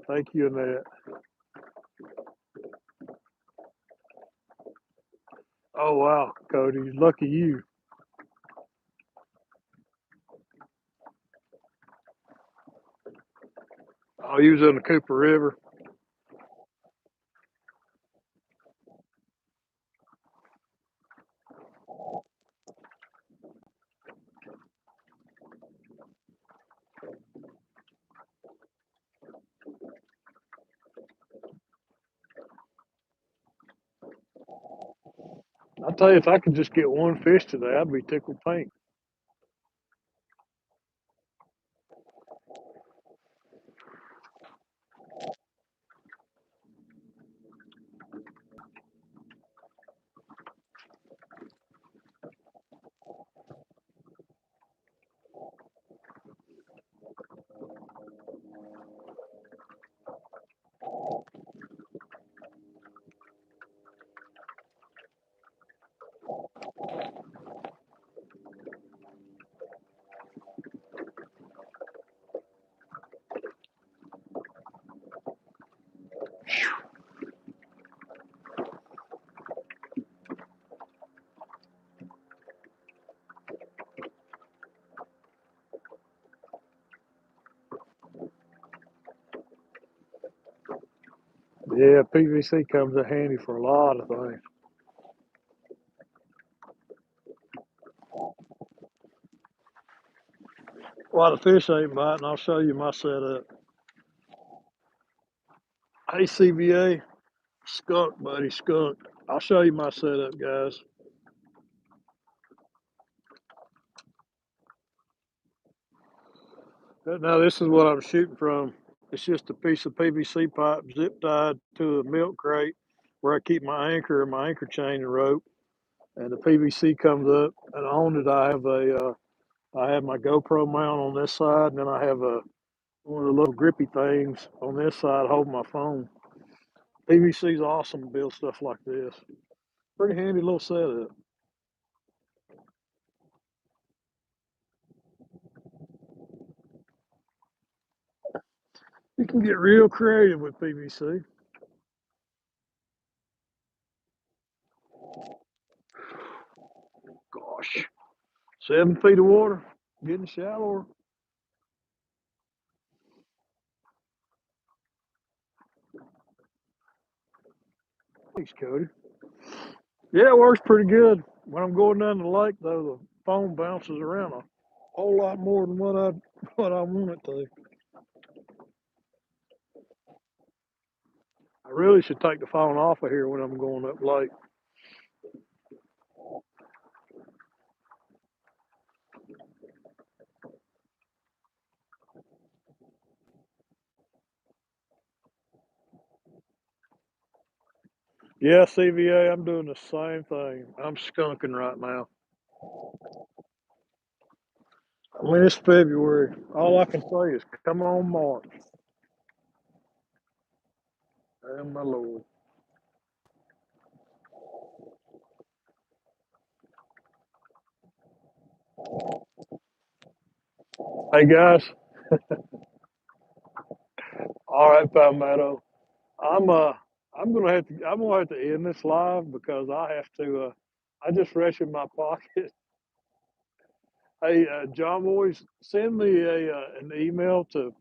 Thank you, Annette. Oh, wow, Cody. Lucky you. Oh, you was in the Cooper River. I tell you, if I could just get one fish today, I'd be tickled pink. Yeah, PVC comes in handy for a lot of things. Well, the fish ain't biting. I'll show you my setup. Hey, CBA, skunk, buddy, skunk. I'll show you my setup, guys. Now, this is what I'm shooting from. It's just a piece of PVC pipe zip tied to a milk crate where I keep my anchor and my anchor chain and rope. And the PVC comes up, and on it I have my GoPro mount on this side, and then I have one of the little grippy things on this side holding my phone. PVC is awesome to build stuff like this. Pretty handy little setup. You can get real creative with PVC. Gosh, 7 feet of water, getting shallower. Thanks, Cody. Yeah, it works pretty good. When I'm going down the lake, though, the foam bounces around a whole lot more than what I want it to. I really should take the phone off of here when I'm going up lake. Yeah, CVA, I'm doing the same thing. I'm skunking right now. I mean, it's February. All I can say is, come on, March. And my Lord. Hey, guys. All right, Palmetto. I'm uh I'm gonna have to end this live because I have to I just reached in my pocket. Hey, John Boys, send me a an email to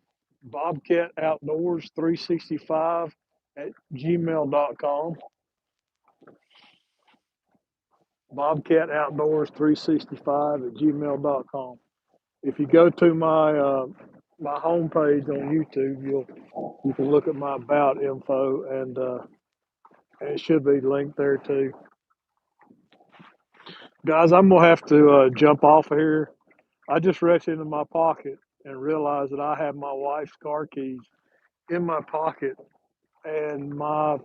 Bobcat Outdoors 365 at gmail.com. Bobcat Outdoors 365 at gmail.com. If you go to my homepage on YouTube, you can look at my about info and it should be linked there too. Guys, I'm gonna have to jump off of here. I just reached into my pocket and realized that I have my wife's car keys in my pocket, and my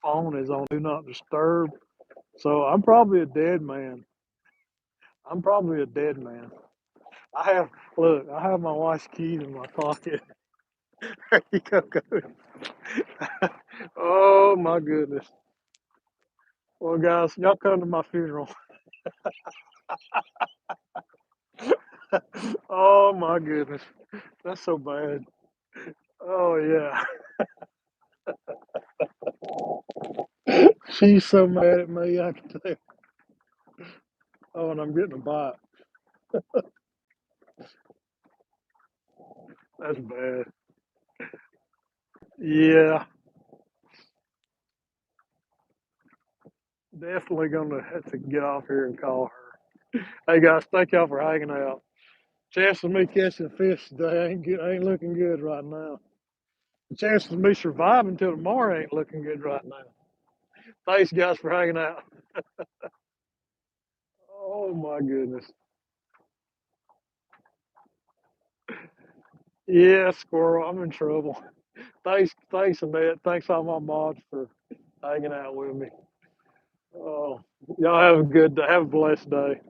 phone is on do not disturb. So I'm probably a dead man. I'm probably a dead man. I have look. I have my wife's keys in my pocket. There you go, Cody. Oh my goodness. Well, guys, y'all come to my funeral. Oh my goodness, that's so bad. Oh yeah, she's so mad at me. I can tell. Oh, and I'm getting a bite. That's bad. Yeah, definitely gonna have to get off here and call her. Hey guys, thank y'all for hanging out. Chances of me catching a fish today ain't looking good right now. The chances of me surviving till tomorrow ain't looking good right now. Thanks guys for hanging out. Oh my goodness. Yeah, squirrel, I'm in trouble. Thanks, Annette. Thanks all my mods for hanging out with me. Oh, y'all have a good day. Have a blessed day.